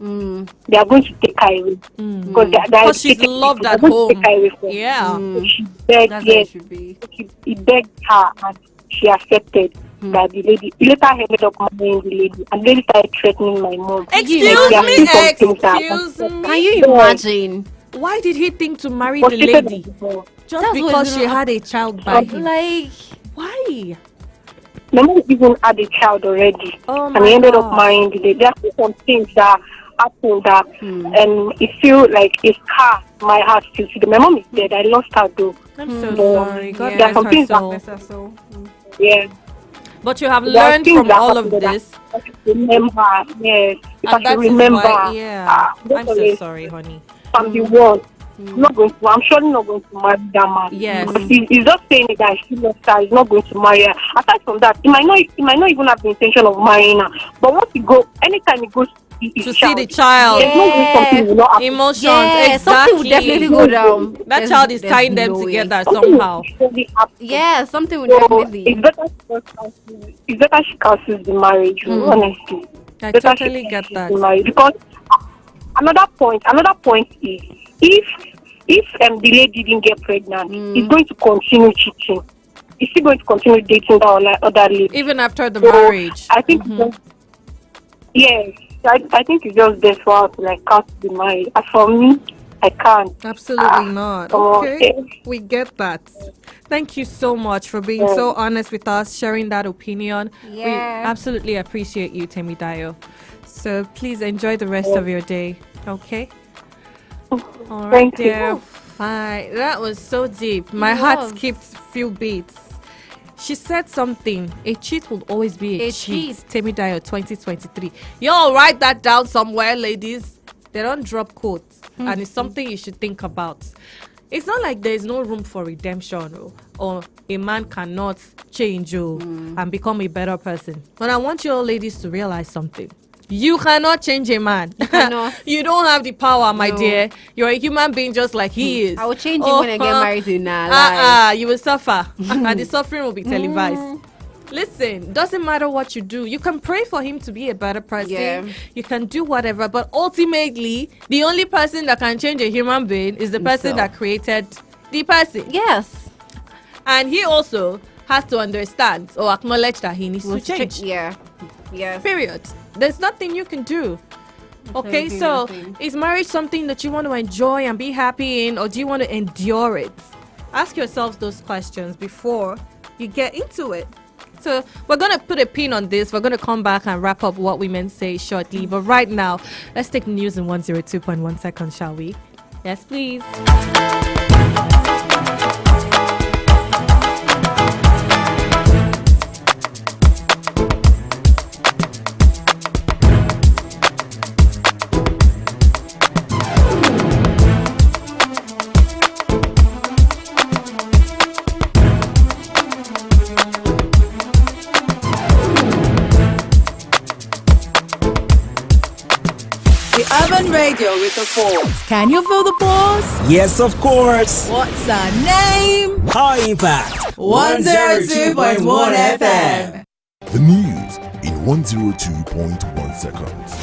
[SPEAKER 3] they are going to take her away because they are
[SPEAKER 1] Because she's
[SPEAKER 3] educated
[SPEAKER 1] loved
[SPEAKER 3] people.
[SPEAKER 1] at
[SPEAKER 3] They're going to
[SPEAKER 1] home.
[SPEAKER 3] take her away from her.
[SPEAKER 1] Yeah.
[SPEAKER 3] So she begged,
[SPEAKER 2] That's how it
[SPEAKER 3] yes,
[SPEAKER 2] should be.
[SPEAKER 3] he begged her, and she accepted. That the lady he later ended up marrying the lady, and the lady started threatening my mom.
[SPEAKER 1] Excuse
[SPEAKER 3] Like, there are
[SPEAKER 1] me,
[SPEAKER 3] still some things that-
[SPEAKER 1] excuse me.
[SPEAKER 2] Can you imagine?
[SPEAKER 1] Why did he think to marry
[SPEAKER 3] But
[SPEAKER 1] the
[SPEAKER 3] she said
[SPEAKER 1] lady?
[SPEAKER 3] that before.
[SPEAKER 1] Just
[SPEAKER 2] That's
[SPEAKER 1] because
[SPEAKER 2] what's
[SPEAKER 1] she
[SPEAKER 2] gonna
[SPEAKER 1] had a child by him.
[SPEAKER 2] Like,
[SPEAKER 1] Why?
[SPEAKER 3] My mom even had a child already,
[SPEAKER 1] Oh
[SPEAKER 3] and
[SPEAKER 1] my
[SPEAKER 3] he ended up
[SPEAKER 1] God.
[SPEAKER 3] marrying the lady. There are still some things that happened that, and it feel like a scar in my heart still today. My mom is dead. I lost her though.
[SPEAKER 1] I'm so
[SPEAKER 3] Yeah.
[SPEAKER 1] sorry. God
[SPEAKER 3] There are some
[SPEAKER 1] bless
[SPEAKER 3] things
[SPEAKER 1] her
[SPEAKER 3] that
[SPEAKER 1] soul.
[SPEAKER 3] Yeah.
[SPEAKER 1] But you have
[SPEAKER 3] There are
[SPEAKER 1] learned
[SPEAKER 3] things
[SPEAKER 1] from
[SPEAKER 3] that
[SPEAKER 1] all of
[SPEAKER 3] happened that
[SPEAKER 1] this.
[SPEAKER 3] I should remember, yes. If I
[SPEAKER 1] And that
[SPEAKER 3] should
[SPEAKER 1] is
[SPEAKER 3] remember,
[SPEAKER 1] why, yeah. I'm so
[SPEAKER 3] definitely,
[SPEAKER 1] sorry, honey.
[SPEAKER 3] I'm the one. I'm surely not going to marry that man.
[SPEAKER 1] Yes.
[SPEAKER 3] Because he's just saying it that she loves her. He's not going to marry her. Aside from that, he might not even have the intention of marrying her. But once he go, anytime he goes to see his
[SPEAKER 1] To see the child.
[SPEAKER 3] there's no way something will not happen.
[SPEAKER 1] Emotions,
[SPEAKER 2] yeah,
[SPEAKER 1] exactly.
[SPEAKER 2] something will definitely go down.
[SPEAKER 1] That
[SPEAKER 2] There's-
[SPEAKER 1] child is
[SPEAKER 2] there's
[SPEAKER 1] tying them
[SPEAKER 2] no way.
[SPEAKER 1] together
[SPEAKER 3] Something
[SPEAKER 1] somehow.
[SPEAKER 3] will surely happen.
[SPEAKER 2] Yeah, something will
[SPEAKER 3] So
[SPEAKER 2] definitely.
[SPEAKER 3] it's better she cancels the marriage, honestly.
[SPEAKER 1] I
[SPEAKER 3] Better
[SPEAKER 1] totally
[SPEAKER 3] she
[SPEAKER 1] get
[SPEAKER 3] cancels
[SPEAKER 1] that.
[SPEAKER 3] the marriage. Because another point is if the lady didn't get pregnant, he's going to continue cheating. He's still going to continue dating that other lady.
[SPEAKER 1] Even after the
[SPEAKER 3] So,
[SPEAKER 1] marriage.
[SPEAKER 3] I think yes, I think it's just best for us to like cancel the marriage. As for me, I can't.
[SPEAKER 1] Absolutely not.
[SPEAKER 3] oh,
[SPEAKER 1] Okay,
[SPEAKER 3] okay.
[SPEAKER 1] we get that. Thank you so much for being so honest with us, sharing that opinion. We
[SPEAKER 2] Yeah.
[SPEAKER 1] absolutely appreciate you, Temidayo. So please enjoy the rest of your day. Okay. All right,
[SPEAKER 3] Thank you.
[SPEAKER 1] dear. Bye. That was so deep. My heart
[SPEAKER 2] was.
[SPEAKER 1] skipped few beats. She said something. A cheat will always be a,
[SPEAKER 2] A
[SPEAKER 1] cheat.
[SPEAKER 2] cheat.
[SPEAKER 1] Temidayo 2023. Y'all write that down somewhere, ladies. They don't drop quotes, and it's something you should think about. It's not like there is no room for redemption, or a man cannot change and become a better person. But I want you all ladies to realize something. You cannot change a man.
[SPEAKER 2] cannot.
[SPEAKER 1] You don't have the power, my
[SPEAKER 2] No.
[SPEAKER 1] dear. You're a human being just like he is.
[SPEAKER 2] I will change it when I get married in our life.
[SPEAKER 1] You will suffer, and the suffering will be televised. Listen, doesn't matter what you do. You can pray for him to be a better person.
[SPEAKER 2] Yeah.
[SPEAKER 1] You can do whatever, but ultimately, the only person that can change a human being is the person that created the person.
[SPEAKER 2] Yes.
[SPEAKER 1] And he also has to understand or acknowledge that he needs to change.
[SPEAKER 2] Yeah. Yes.
[SPEAKER 1] Period. There's nothing you can do. Okay,
[SPEAKER 2] Absolutely
[SPEAKER 1] so
[SPEAKER 2] nothing.
[SPEAKER 1] is marriage something that you want to enjoy and be happy in, or do you want to endure it? Ask yourselves those questions before you get into it. So we're going to put a pin on this. We're going to come back and wrap up what women say shortly. But right now, let's take news in 102.1 seconds, shall we? Yes, please.
[SPEAKER 8] Urban Radio with the Force. Can you feel the pulse?
[SPEAKER 9] Yes, of course.
[SPEAKER 8] What's our name?
[SPEAKER 9] High Impact
[SPEAKER 8] 102.1 FM.
[SPEAKER 10] The news in 102.1 seconds.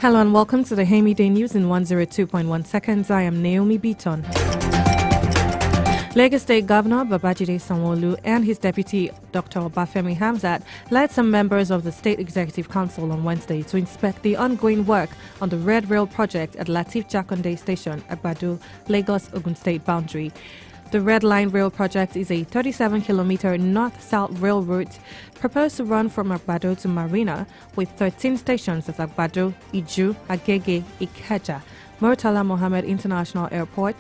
[SPEAKER 1] Hello and welcome to the Hemi Day News in 102.1 seconds. I am Naomi Beaton. Lagos State Governor Babajide Sanwo-Olu and his deputy Dr. Obafemi Hamzat led some members of the State Executive Council on Wednesday to inspect the ongoing work on the Red Rail project at Lateef Jakonde Station at Bado, Lagos-Ogun State boundary. The Red Line Rail project is a 37-kilometer north-south rail route proposed to run from Agbado to Marina with 13 stations at Agbado, Iju, Agege, Ikeja, Murtala Mohammed International Airport,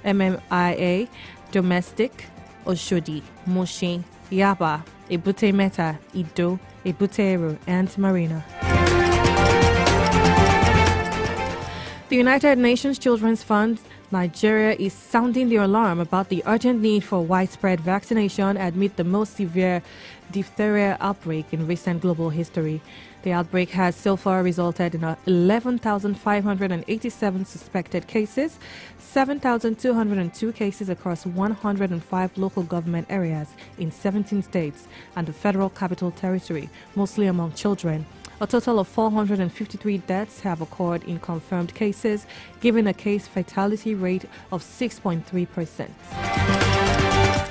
[SPEAKER 1] MMIA, Domestic, Oshodi, Mushin, Yaba, Ebute Meta, Ido, Ebute Eru, and Marina. The United Nations Children's Fund Nigeria is sounding the alarm about the urgent need for widespread vaccination amid the most severe diphtheria outbreak in recent global history. The outbreak has so far resulted in 11,587 suspected cases, 7,202 cases across 105 local government areas in 17 states and the Federal Capital Territory, mostly among children. A total of 453 deaths have occurred in confirmed cases, giving a case fatality rate of 6.3%.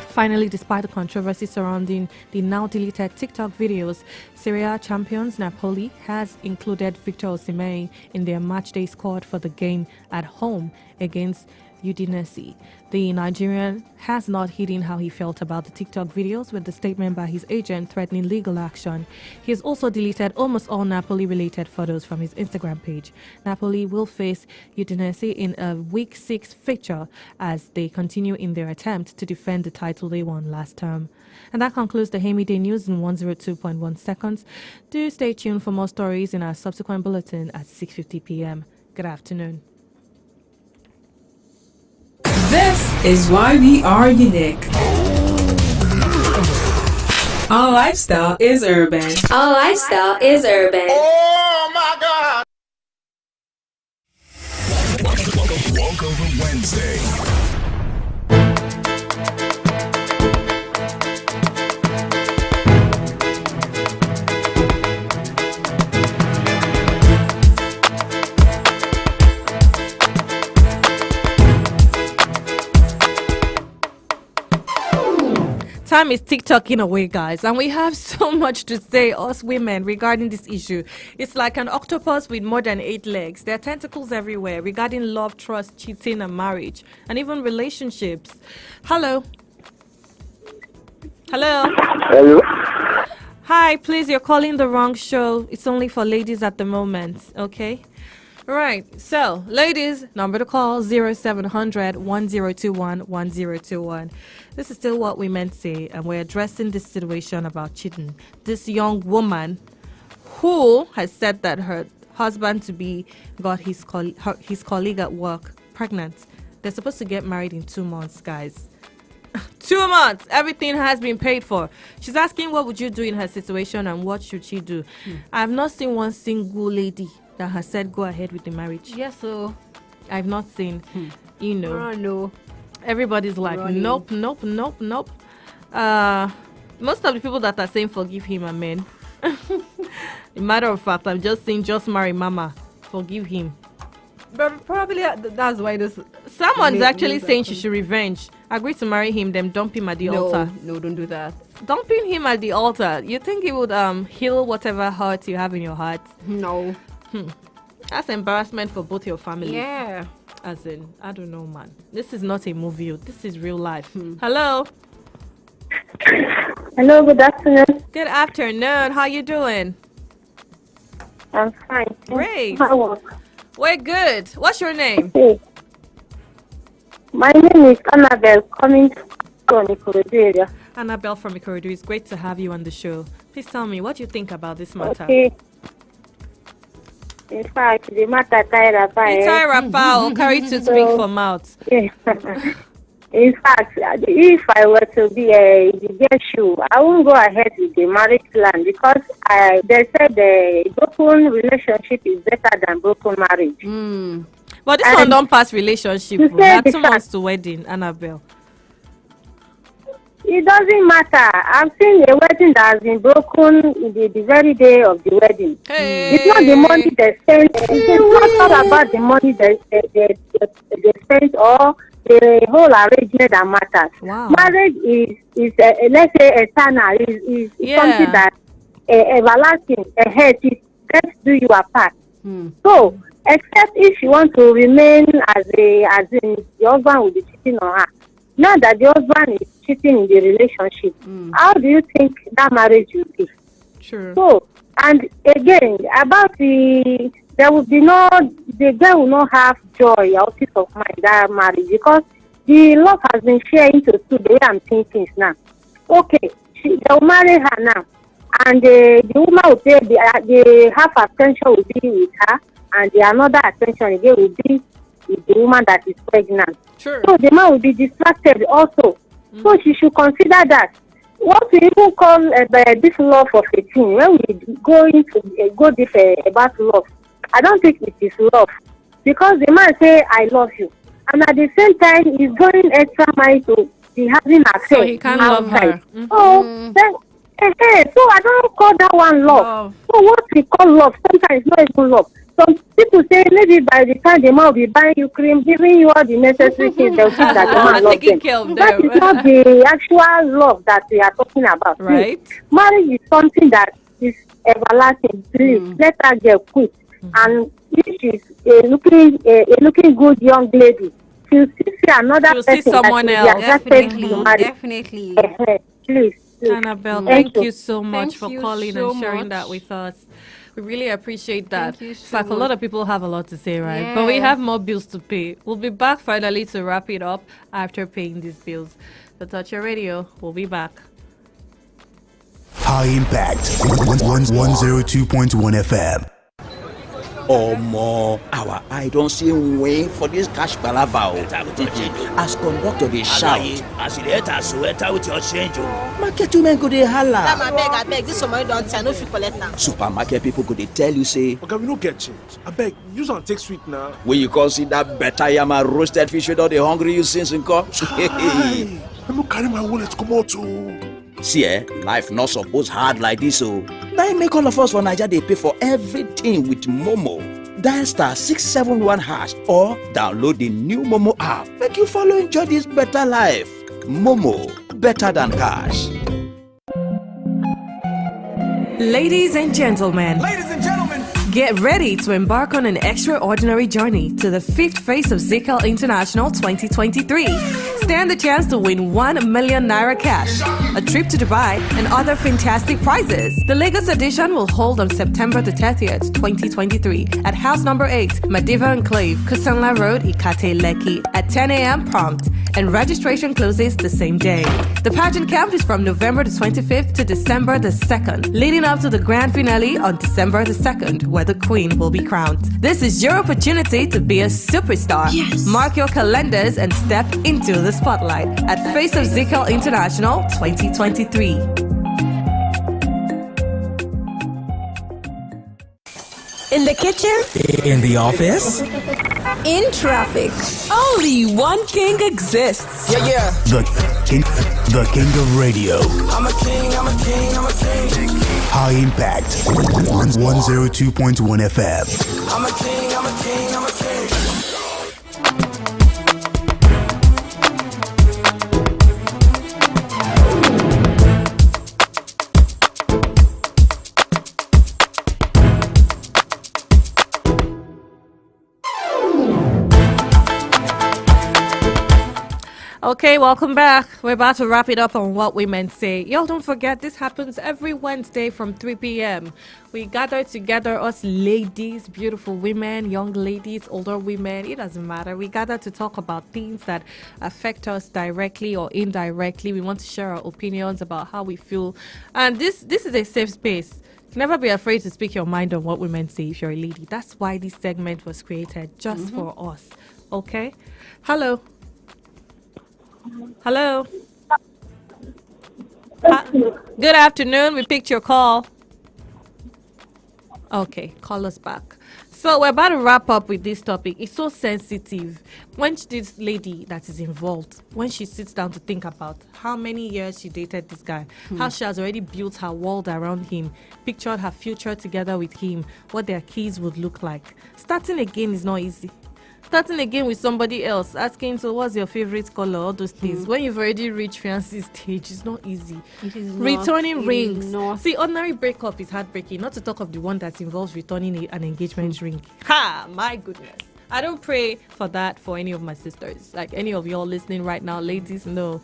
[SPEAKER 1] Finally, despite the controversy surrounding the now deleted TikTok videos, Serie A champions Napoli has included Victor Osimhen in their matchday squad for the game at home against Udinese. The Nigerian has not hidden how he felt about the TikTok videos, with the statement by his agent threatening legal action. He has also deleted almost all Napoli-related photos from his Instagram page. Napoli will face Udinese in a Week 6 fixture as they continue in their attempt to defend the title they won last term. And that concludes the Hemi Day News in 102.1 seconds. Do stay tuned for more stories in our subsequent bulletin at 6:50 p.m. Good afternoon.
[SPEAKER 8] This is why we are unique. Our lifestyle is urban.
[SPEAKER 11] Our lifestyle is urban.
[SPEAKER 7] Oh my God!
[SPEAKER 10] Walkover Wednesday.
[SPEAKER 1] Time is TikToking away, guys, and we have so much to say, us women, regarding this issue. It's like an octopus with more than 8 legs. There are tentacles everywhere regarding love, trust, cheating, and marriage, and even relationships. Hello. Hello.
[SPEAKER 3] Hello.
[SPEAKER 1] Hi, please, you're calling the wrong show. It's only for ladies at the moment, okay? Right, so ladies, number to call 0700 1021 1021. This is still what we meant to say, and we're addressing this situation about cheating. This young woman who has said that her husband to be got his colleague at work pregnant. They're supposed to get married in 2 months, guys. 2 months, everything has been paid for. She's asking what would you do in her situation and what should she do. I've not seen one single lady that has said go ahead with the marriage.
[SPEAKER 2] Yes, so
[SPEAKER 1] I've not seen, you know.
[SPEAKER 2] no.
[SPEAKER 1] Everybody's like, nope. Most of the people that are saying forgive him are men. Matter of fact, I'm just saying just marry mama. Forgive him. But probably that's why this. Someone's actually saying she should revenge. Agree to marry him, then dump him at the altar.
[SPEAKER 2] No, don't do that.
[SPEAKER 1] Dumping him at the altar. You think it would heal whatever hurt you have in your heart?
[SPEAKER 2] No.
[SPEAKER 1] That's embarrassment for both your families.
[SPEAKER 2] Yeah.
[SPEAKER 1] As in, I don't know, man. This is not a movie. This is real life. Hello.
[SPEAKER 3] Hello, good afternoon.
[SPEAKER 1] Good afternoon. How you doing?
[SPEAKER 3] I'm fine.
[SPEAKER 1] Great.
[SPEAKER 3] How?
[SPEAKER 1] We're good. What's your name?
[SPEAKER 3] Okay. My name is Annabelle, coming from Ikorodu area.
[SPEAKER 1] Annabelle from Ikorodu. It's great to have you on the show. Please tell me, what do you think about this matter?
[SPEAKER 3] Okay. In fact, the matter tie
[SPEAKER 1] rapper or carry toothpick for mouth.
[SPEAKER 3] Yeah. In fact, if I were to be the girl shoe, I won't go ahead with the marriage plan because they said the broken relationship is better than broken marriage.
[SPEAKER 1] But this one don't pass relationship. That's 2 months to wedding, Annabelle.
[SPEAKER 3] It doesn't matter. I've seen a wedding that has been broken the very day of the wedding.
[SPEAKER 1] Hey.
[SPEAKER 3] It's not the money they spent. It's not all about the money they spent or the whole arrangement that matters.
[SPEAKER 1] Wow.
[SPEAKER 3] Marriage is let's say eternal. Is something that everlasting. Ahead, let's do you apart. So, except if you want to remain as in the husband will be cheating on her. Now that the husband is cheating in the relationship, how do you think that marriage will be?
[SPEAKER 1] True.
[SPEAKER 3] So, and again, about the girl will not have joy or peace of mind that marriage because the love has been shared into two. The way I'm seeing things now. Okay, they'll marry her now, and the woman will say the half attention will be with her, and the another attention again will be with the woman that is pregnant.
[SPEAKER 1] Sure.
[SPEAKER 3] So the man will be distracted also. So she should consider that. What we even call this love of a thing, when we go deep about love, I don't think it is love. Because the man say, I love you. And at the same time, he's going extra mile to be having a
[SPEAKER 1] So he can't love her.
[SPEAKER 3] So, then, so I don't call that one love. So what we call love, sometimes not even love. Some people say maybe by the time the man will be buying you cream, giving you all the necessary things, they'll think that the man loves them. That is not the actual love that we are talking about.
[SPEAKER 1] Right.
[SPEAKER 3] Marriage is something that is everlasting. Please, let her get quit. And if she's a looking good young lady, she'll see another
[SPEAKER 1] She'll
[SPEAKER 3] person
[SPEAKER 1] see someone else.
[SPEAKER 2] Definitely.
[SPEAKER 3] Please.
[SPEAKER 1] Annabelle, thank you so much for calling and sharing that with us. We really appreciate that.
[SPEAKER 2] Thank you
[SPEAKER 1] In
[SPEAKER 2] so
[SPEAKER 1] fact, a lot of people have a lot to say, right?
[SPEAKER 2] Yeah.
[SPEAKER 1] But we have more bills to pay. We'll be back finally to wrap it up after paying these bills. So touch your radio. We'll be back.
[SPEAKER 5] High Impact 102.1 FM.
[SPEAKER 12] Omo, our eye don't see way for this cash palava. As conductor they shout.
[SPEAKER 13] As you enter, so enter with your change.
[SPEAKER 12] Market women go dey holla.
[SPEAKER 14] I beg, this money don't tell, no fit collect am.
[SPEAKER 12] Supermarket people go dey tell you say.
[SPEAKER 15] Okay, we no get change. I beg, use and take sweet now.
[SPEAKER 12] When you come see that better yama roasted fish with all the hungry you since in come.
[SPEAKER 15] I no carry my wallet come out too.
[SPEAKER 12] See, life not suppose hard like this, so that make all of us for Nigeria they pay for everything with Momo. Dial *671# or download the new Momo app. Make you follow enjoy this better life. Momo, better than cash.
[SPEAKER 16] Ladies and gentlemen. Get ready to embark on an extraordinary journey to the 5th phase of ZCL International 2023. Stand the chance to win 1 million naira cash, a trip to Dubai, and other fantastic prizes. The Lagos edition will hold on September the 30th, 2023 at house number 8, Madiva Enclave, Kusanla Road, Ikate, Lekki at 10 a.m. prompt, and registration closes the same day. The pageant camp is from November the 25th to December the 2nd, leading up to the grand finale on December the 2nd, where the Queen will be crowned. This is your opportunity to be a superstar. Yes. Mark your calendars and step into the spotlight at Face of ZCL International 2023. In the kitchen?
[SPEAKER 9] In the office?
[SPEAKER 8] In traffic. Only one king exists.
[SPEAKER 6] Yeah.
[SPEAKER 5] The king of radio.
[SPEAKER 6] I'm a king, I'm a king, I'm a king.
[SPEAKER 5] High Impact 102.1 FM.
[SPEAKER 6] I'm a king, I'm a king, I'm a king.
[SPEAKER 1] Okay, welcome back. We're about to wrap it up on What Women Say. Y'all don't forget, this happens every Wednesday from 3 p.m. We gather together, us ladies, beautiful women, young ladies, older women. It doesn't matter. We gather to talk about things that affect us directly or indirectly. We want to share our opinions about how we feel. And this is a safe space. Never be afraid to speak your mind on What Women Say if you're a lady. That's why this segment was created, just for us. Okay? Hello. Hello. Good afternoon. We picked your call. Okay, call us back. So we're about to wrap up with this topic. It's so sensitive. When this lady that is involved, when she sits down to think about how many years she dated this guy, how she has already built her world around him, pictured her future together with him, what their kids would look like. Starting again is not easy. Starting again with somebody else, asking, so what's your favorite color, all those things. When you've already reached fiancé stage, it's not easy.
[SPEAKER 2] It is
[SPEAKER 1] returning rings.
[SPEAKER 2] not.
[SPEAKER 1] See, ordinary breakup is heartbreaking, not to talk of the one that involves returning an engagement ring. Ha! My goodness. I don't pray for that for any of my sisters. Like any of y'all listening right now, ladies, no.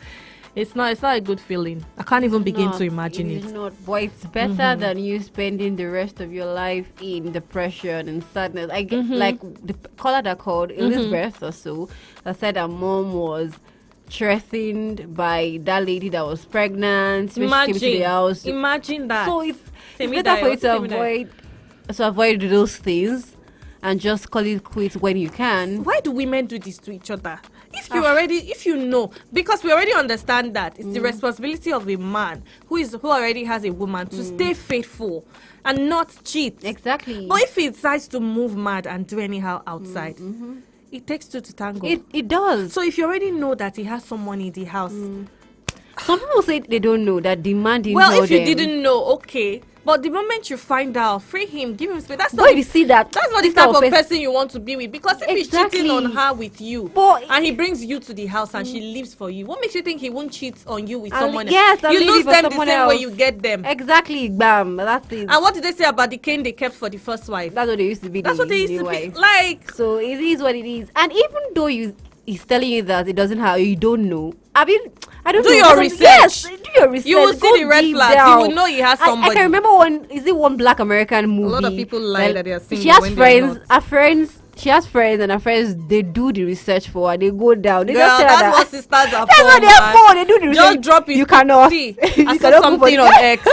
[SPEAKER 1] It's not a good feeling. I can't even begin to imagine it.
[SPEAKER 2] It's not, but it's better than you spending the rest of your life in depression and sadness. I get like the caller that called Elizabeth or so that said her mom was threatened by that lady that was pregnant. When she came to the house.
[SPEAKER 1] Imagine that.
[SPEAKER 2] So it's better for you to avoid those things and just call it quits when you can.
[SPEAKER 1] Why do women do this to each other? If you know, because we already understand that it's the responsibility of a man who already has a woman to stay faithful and not cheat.
[SPEAKER 2] Exactly.
[SPEAKER 1] But if he decides to move mad and do anyhow outside, it takes two to tango.
[SPEAKER 2] It does.
[SPEAKER 1] So if you already know that he has someone in the house,
[SPEAKER 2] some people say they don't know that demand didn't
[SPEAKER 1] well,
[SPEAKER 2] tell
[SPEAKER 1] if you
[SPEAKER 2] them.
[SPEAKER 1] didn't know, okay. But the moment you find out, free him, give him space. That's
[SPEAKER 2] But
[SPEAKER 1] not
[SPEAKER 2] you see that.
[SPEAKER 1] That's not the type of person you want to be with. Because if he's cheating on her with you, and he brings you to the house and she leaves for you, what makes you think he won't cheat on you with someone else?
[SPEAKER 2] Yes,
[SPEAKER 1] you lose them the same
[SPEAKER 2] else.
[SPEAKER 1] way you get them.
[SPEAKER 2] Exactly, bam. That's it.
[SPEAKER 1] And what did they say about the cane they kept for the first wife?
[SPEAKER 2] That's what they used to be.
[SPEAKER 1] That's what they used to be. Like,
[SPEAKER 2] so it is what it is. And even though he's telling you that it doesn't have, you don't know. I mean, I don't
[SPEAKER 1] do
[SPEAKER 2] know.
[SPEAKER 1] Your research.
[SPEAKER 2] Yes, do your research.
[SPEAKER 1] You will see the red flags. You will know he has somebody.
[SPEAKER 2] I can remember one Black American movie.
[SPEAKER 1] A lot of people lie that they are single.
[SPEAKER 2] She has friends. She has friends, and her friends, they do the research for her. They go down. They just tell her
[SPEAKER 1] that's what sisters are for.
[SPEAKER 2] That's what they're for. They do the research.
[SPEAKER 1] Just drop it.
[SPEAKER 2] You cannot.
[SPEAKER 1] See,
[SPEAKER 2] you
[SPEAKER 1] I saw something on X.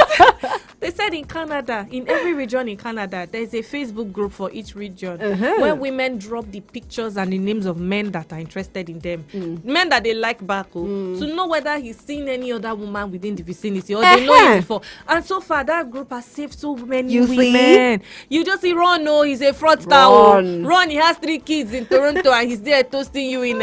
[SPEAKER 1] They said in Canada, in every region in Canada, there's a Facebook group for each region where women drop the pictures and the names of men that are interested in them. Men that they like back, to know whether he's seen any other woman within the vicinity or they know him before. And so far, that group has saved so many women. You just see Ron, he's a fraudster. Ron, he has 3 kids in Toronto and he's there toasting you in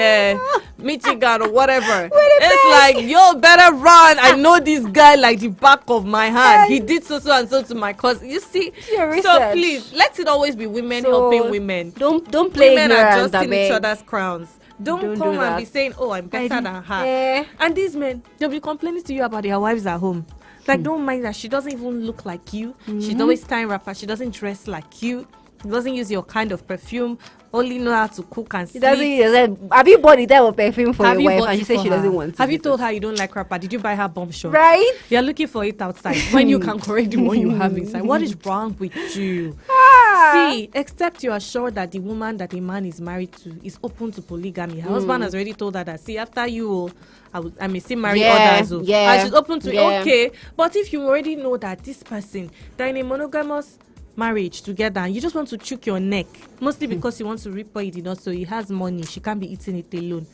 [SPEAKER 1] Michigan or whatever. It's like, yo, better run. I know this guy like the back of my hand. He did so and so to my cousin. You see? So please, let it always be women helping women.
[SPEAKER 2] Don't play
[SPEAKER 1] women
[SPEAKER 2] ignorant.
[SPEAKER 1] Adjusting each other's crowns. Don't come and be saying, oh, I'm better than her. And these men, they'll be complaining to you about their wives at home. Like, don't mind that she doesn't even look like you. She's always tying wrapper. She doesn't dress like you. She doesn't use your kind of perfume. Only know how to cook and sleep.
[SPEAKER 2] Have you bought the type of perfume for your wife and she says she doesn't want it?
[SPEAKER 1] Have you told her you don't like wrapper? Did you buy her bomb shot?
[SPEAKER 2] Right?
[SPEAKER 1] You're looking for it outside when you can correct the one you have inside. What is wrong with you? See, except you are sure that the woman that a man is married to is open to polygamy. Her husband has already told her that, see, after you, I may still marry others. And she's open to it. Okay. But if you already know that this person, they're in a monogamous marriage together and you just want to choke your neck, mostly because you want to reap what he did not, so he has money, she can't be eating it alone.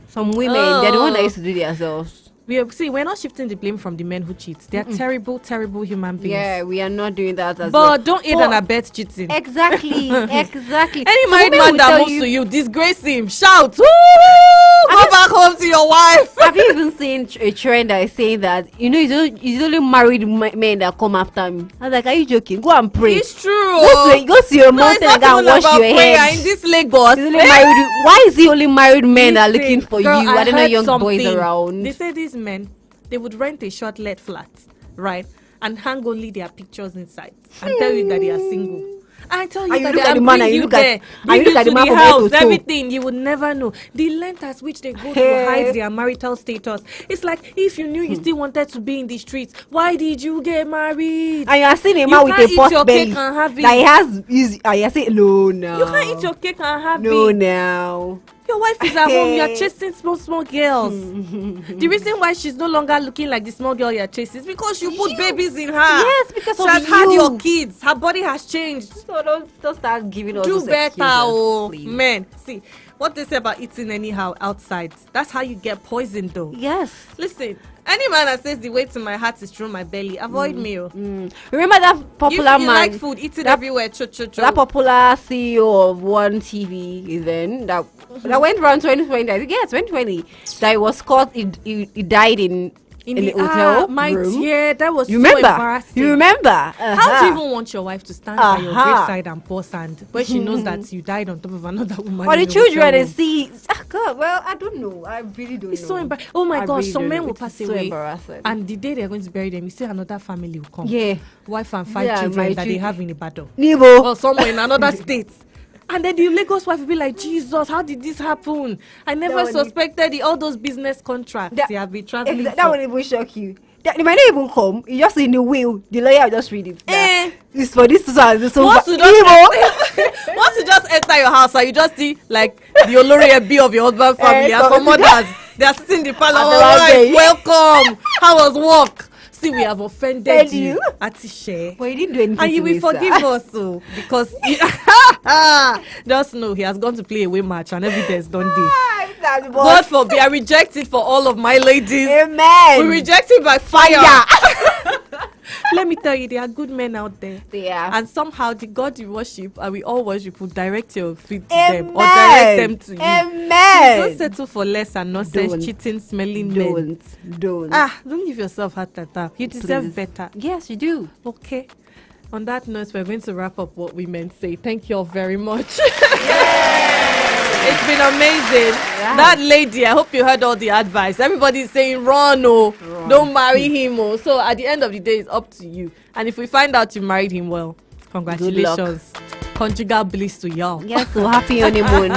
[SPEAKER 2] Some women, they're the one that used to do themselves.
[SPEAKER 1] we're not shifting the blame from the men who cheat. They're terrible human beings.
[SPEAKER 2] Yeah, we are not doing that as
[SPEAKER 1] but
[SPEAKER 2] well.
[SPEAKER 1] Don't aid and abet cheating.
[SPEAKER 2] Exactly.
[SPEAKER 1] Any married man that moves to you, disgrace him, shout, woo! Go back home to your wife.
[SPEAKER 2] Have you even seen a trend that is saying that it's only married men that come after me? I was like, are you joking? Go and pray.
[SPEAKER 1] It's true.
[SPEAKER 2] Go to your mountain and go and wash your head.
[SPEAKER 1] In this Lagos,
[SPEAKER 2] why is it only married men that are looking for
[SPEAKER 1] girl,
[SPEAKER 2] you? I don't know young
[SPEAKER 1] something.
[SPEAKER 2] Boys around.
[SPEAKER 1] They say these men, they would rent a short-let flat, right, and hang only their pictures inside and tell you that they are single. I tell you that they are bring you there, bring you to the house, everything. You would never know the length at which they go to hide their marital status. It's like if you knew you still wanted to be in the streets, why did you get married?
[SPEAKER 2] And you are seeing a man with a pot belly that he has. I say no now.
[SPEAKER 1] You can't eat your cake and have
[SPEAKER 2] no
[SPEAKER 1] it.
[SPEAKER 2] now.
[SPEAKER 1] Your wife is at home. You are chasing small girls. The reason why she's no longer looking like the small girl you are chasing is because you put babies in her.
[SPEAKER 2] Yes, because
[SPEAKER 1] she has had your kids. Her body has changed.
[SPEAKER 2] So don't start giving us
[SPEAKER 1] do better,
[SPEAKER 2] excuses,
[SPEAKER 1] men. See what they say about eating anyhow outside. That's how you get poisoned, though.
[SPEAKER 2] Yes.
[SPEAKER 1] Listen. Any man that says the way to my heart is through my belly, avoid me.
[SPEAKER 2] Remember that popular
[SPEAKER 1] you
[SPEAKER 2] man?
[SPEAKER 1] Like food, eat it everywhere.
[SPEAKER 2] That popular CEO of one TV event that went around 2020. I think 2020. That was caught. He died in the hotel room.
[SPEAKER 1] Yeah, that was
[SPEAKER 2] so
[SPEAKER 1] embarrassing.
[SPEAKER 2] You remember?
[SPEAKER 1] How do you even want your wife to stand by your graveside and pour sand when she knows that you died on top of another woman?
[SPEAKER 2] Or the children they see. God, well, I don't know. I really don't know.
[SPEAKER 1] It's so embarrassing. Oh my gosh, some men will pass away.
[SPEAKER 2] Embarrassing.
[SPEAKER 1] And the day they're going to bury them, you see another family will come.
[SPEAKER 2] Yeah.
[SPEAKER 1] Wife and 5 children that they have in Ibadan.
[SPEAKER 2] Nibo.
[SPEAKER 1] Or somewhere in another state. And then the Lagos wife will be like, Jesus, how did this happen? I never suspected all those business contracts they have been traveling for.
[SPEAKER 2] That would even shock you. They might not even come. You just in the will. The lawyer will just read it. It's for this one.
[SPEAKER 1] Once you just enter your house and you just see like the Olori Ebi of your husband's family and some others, they are sitting in the parlor. Welcome. How was work? See, we have offended you, Atishe.
[SPEAKER 2] But you didn't do anything.
[SPEAKER 1] And you will forgive us, so because just know he has gone to play away match and evidence don't do. God forbid, I reject it for all of my ladies.
[SPEAKER 2] Amen.
[SPEAKER 1] We reject it by fire. Let me tell you, there are good men out there.
[SPEAKER 2] Yeah.
[SPEAKER 1] And somehow the God you worship and we all worship will direct your feet to them or direct them to you.
[SPEAKER 2] Amen.
[SPEAKER 1] Don't settle for less and nonsense, cheating, smelling men.
[SPEAKER 2] Don't
[SPEAKER 1] give yourself heart attack. You deserve better.
[SPEAKER 2] Yes, you do.
[SPEAKER 1] Okay. On that note, we're going to wrap up what we meant say. Thank you all very much. It's been amazing. Yeah. That lady, I hope you heard all the advice. Everybody's saying run, don't marry him. So at the end of the day, it's up to you. And if we find out you married him, well, congratulations. Conjugal bliss to y'all.
[SPEAKER 2] Yes, so happy honeymoon.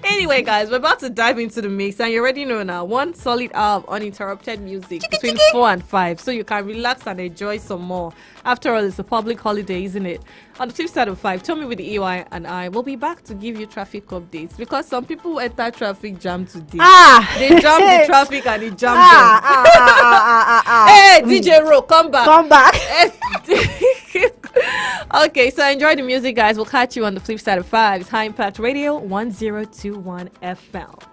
[SPEAKER 1] Anyway, guys, we're about to dive into the mix, and you already know now, one solid hour of uninterrupted music between 4 and 5, so you can relax and enjoy some more. After all, it's a public holiday, isn't it? On the flip side of 5, Tommy with the EY and I will be back to give you traffic updates because some people enter traffic jam today. They jammed the traffic and it jammed them. Hey, DJ Ro, come back.
[SPEAKER 2] Come back.
[SPEAKER 1] Okay, so enjoy the music, guys. We'll catch you on the flip side of 5. It's High Impact Radio 1021 FM.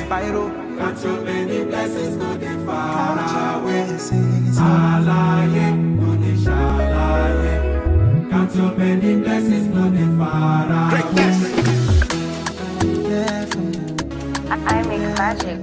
[SPEAKER 6] Spyro, got so many blessings, go they far away. Got so many blessings, go they far away.
[SPEAKER 17] I make magic.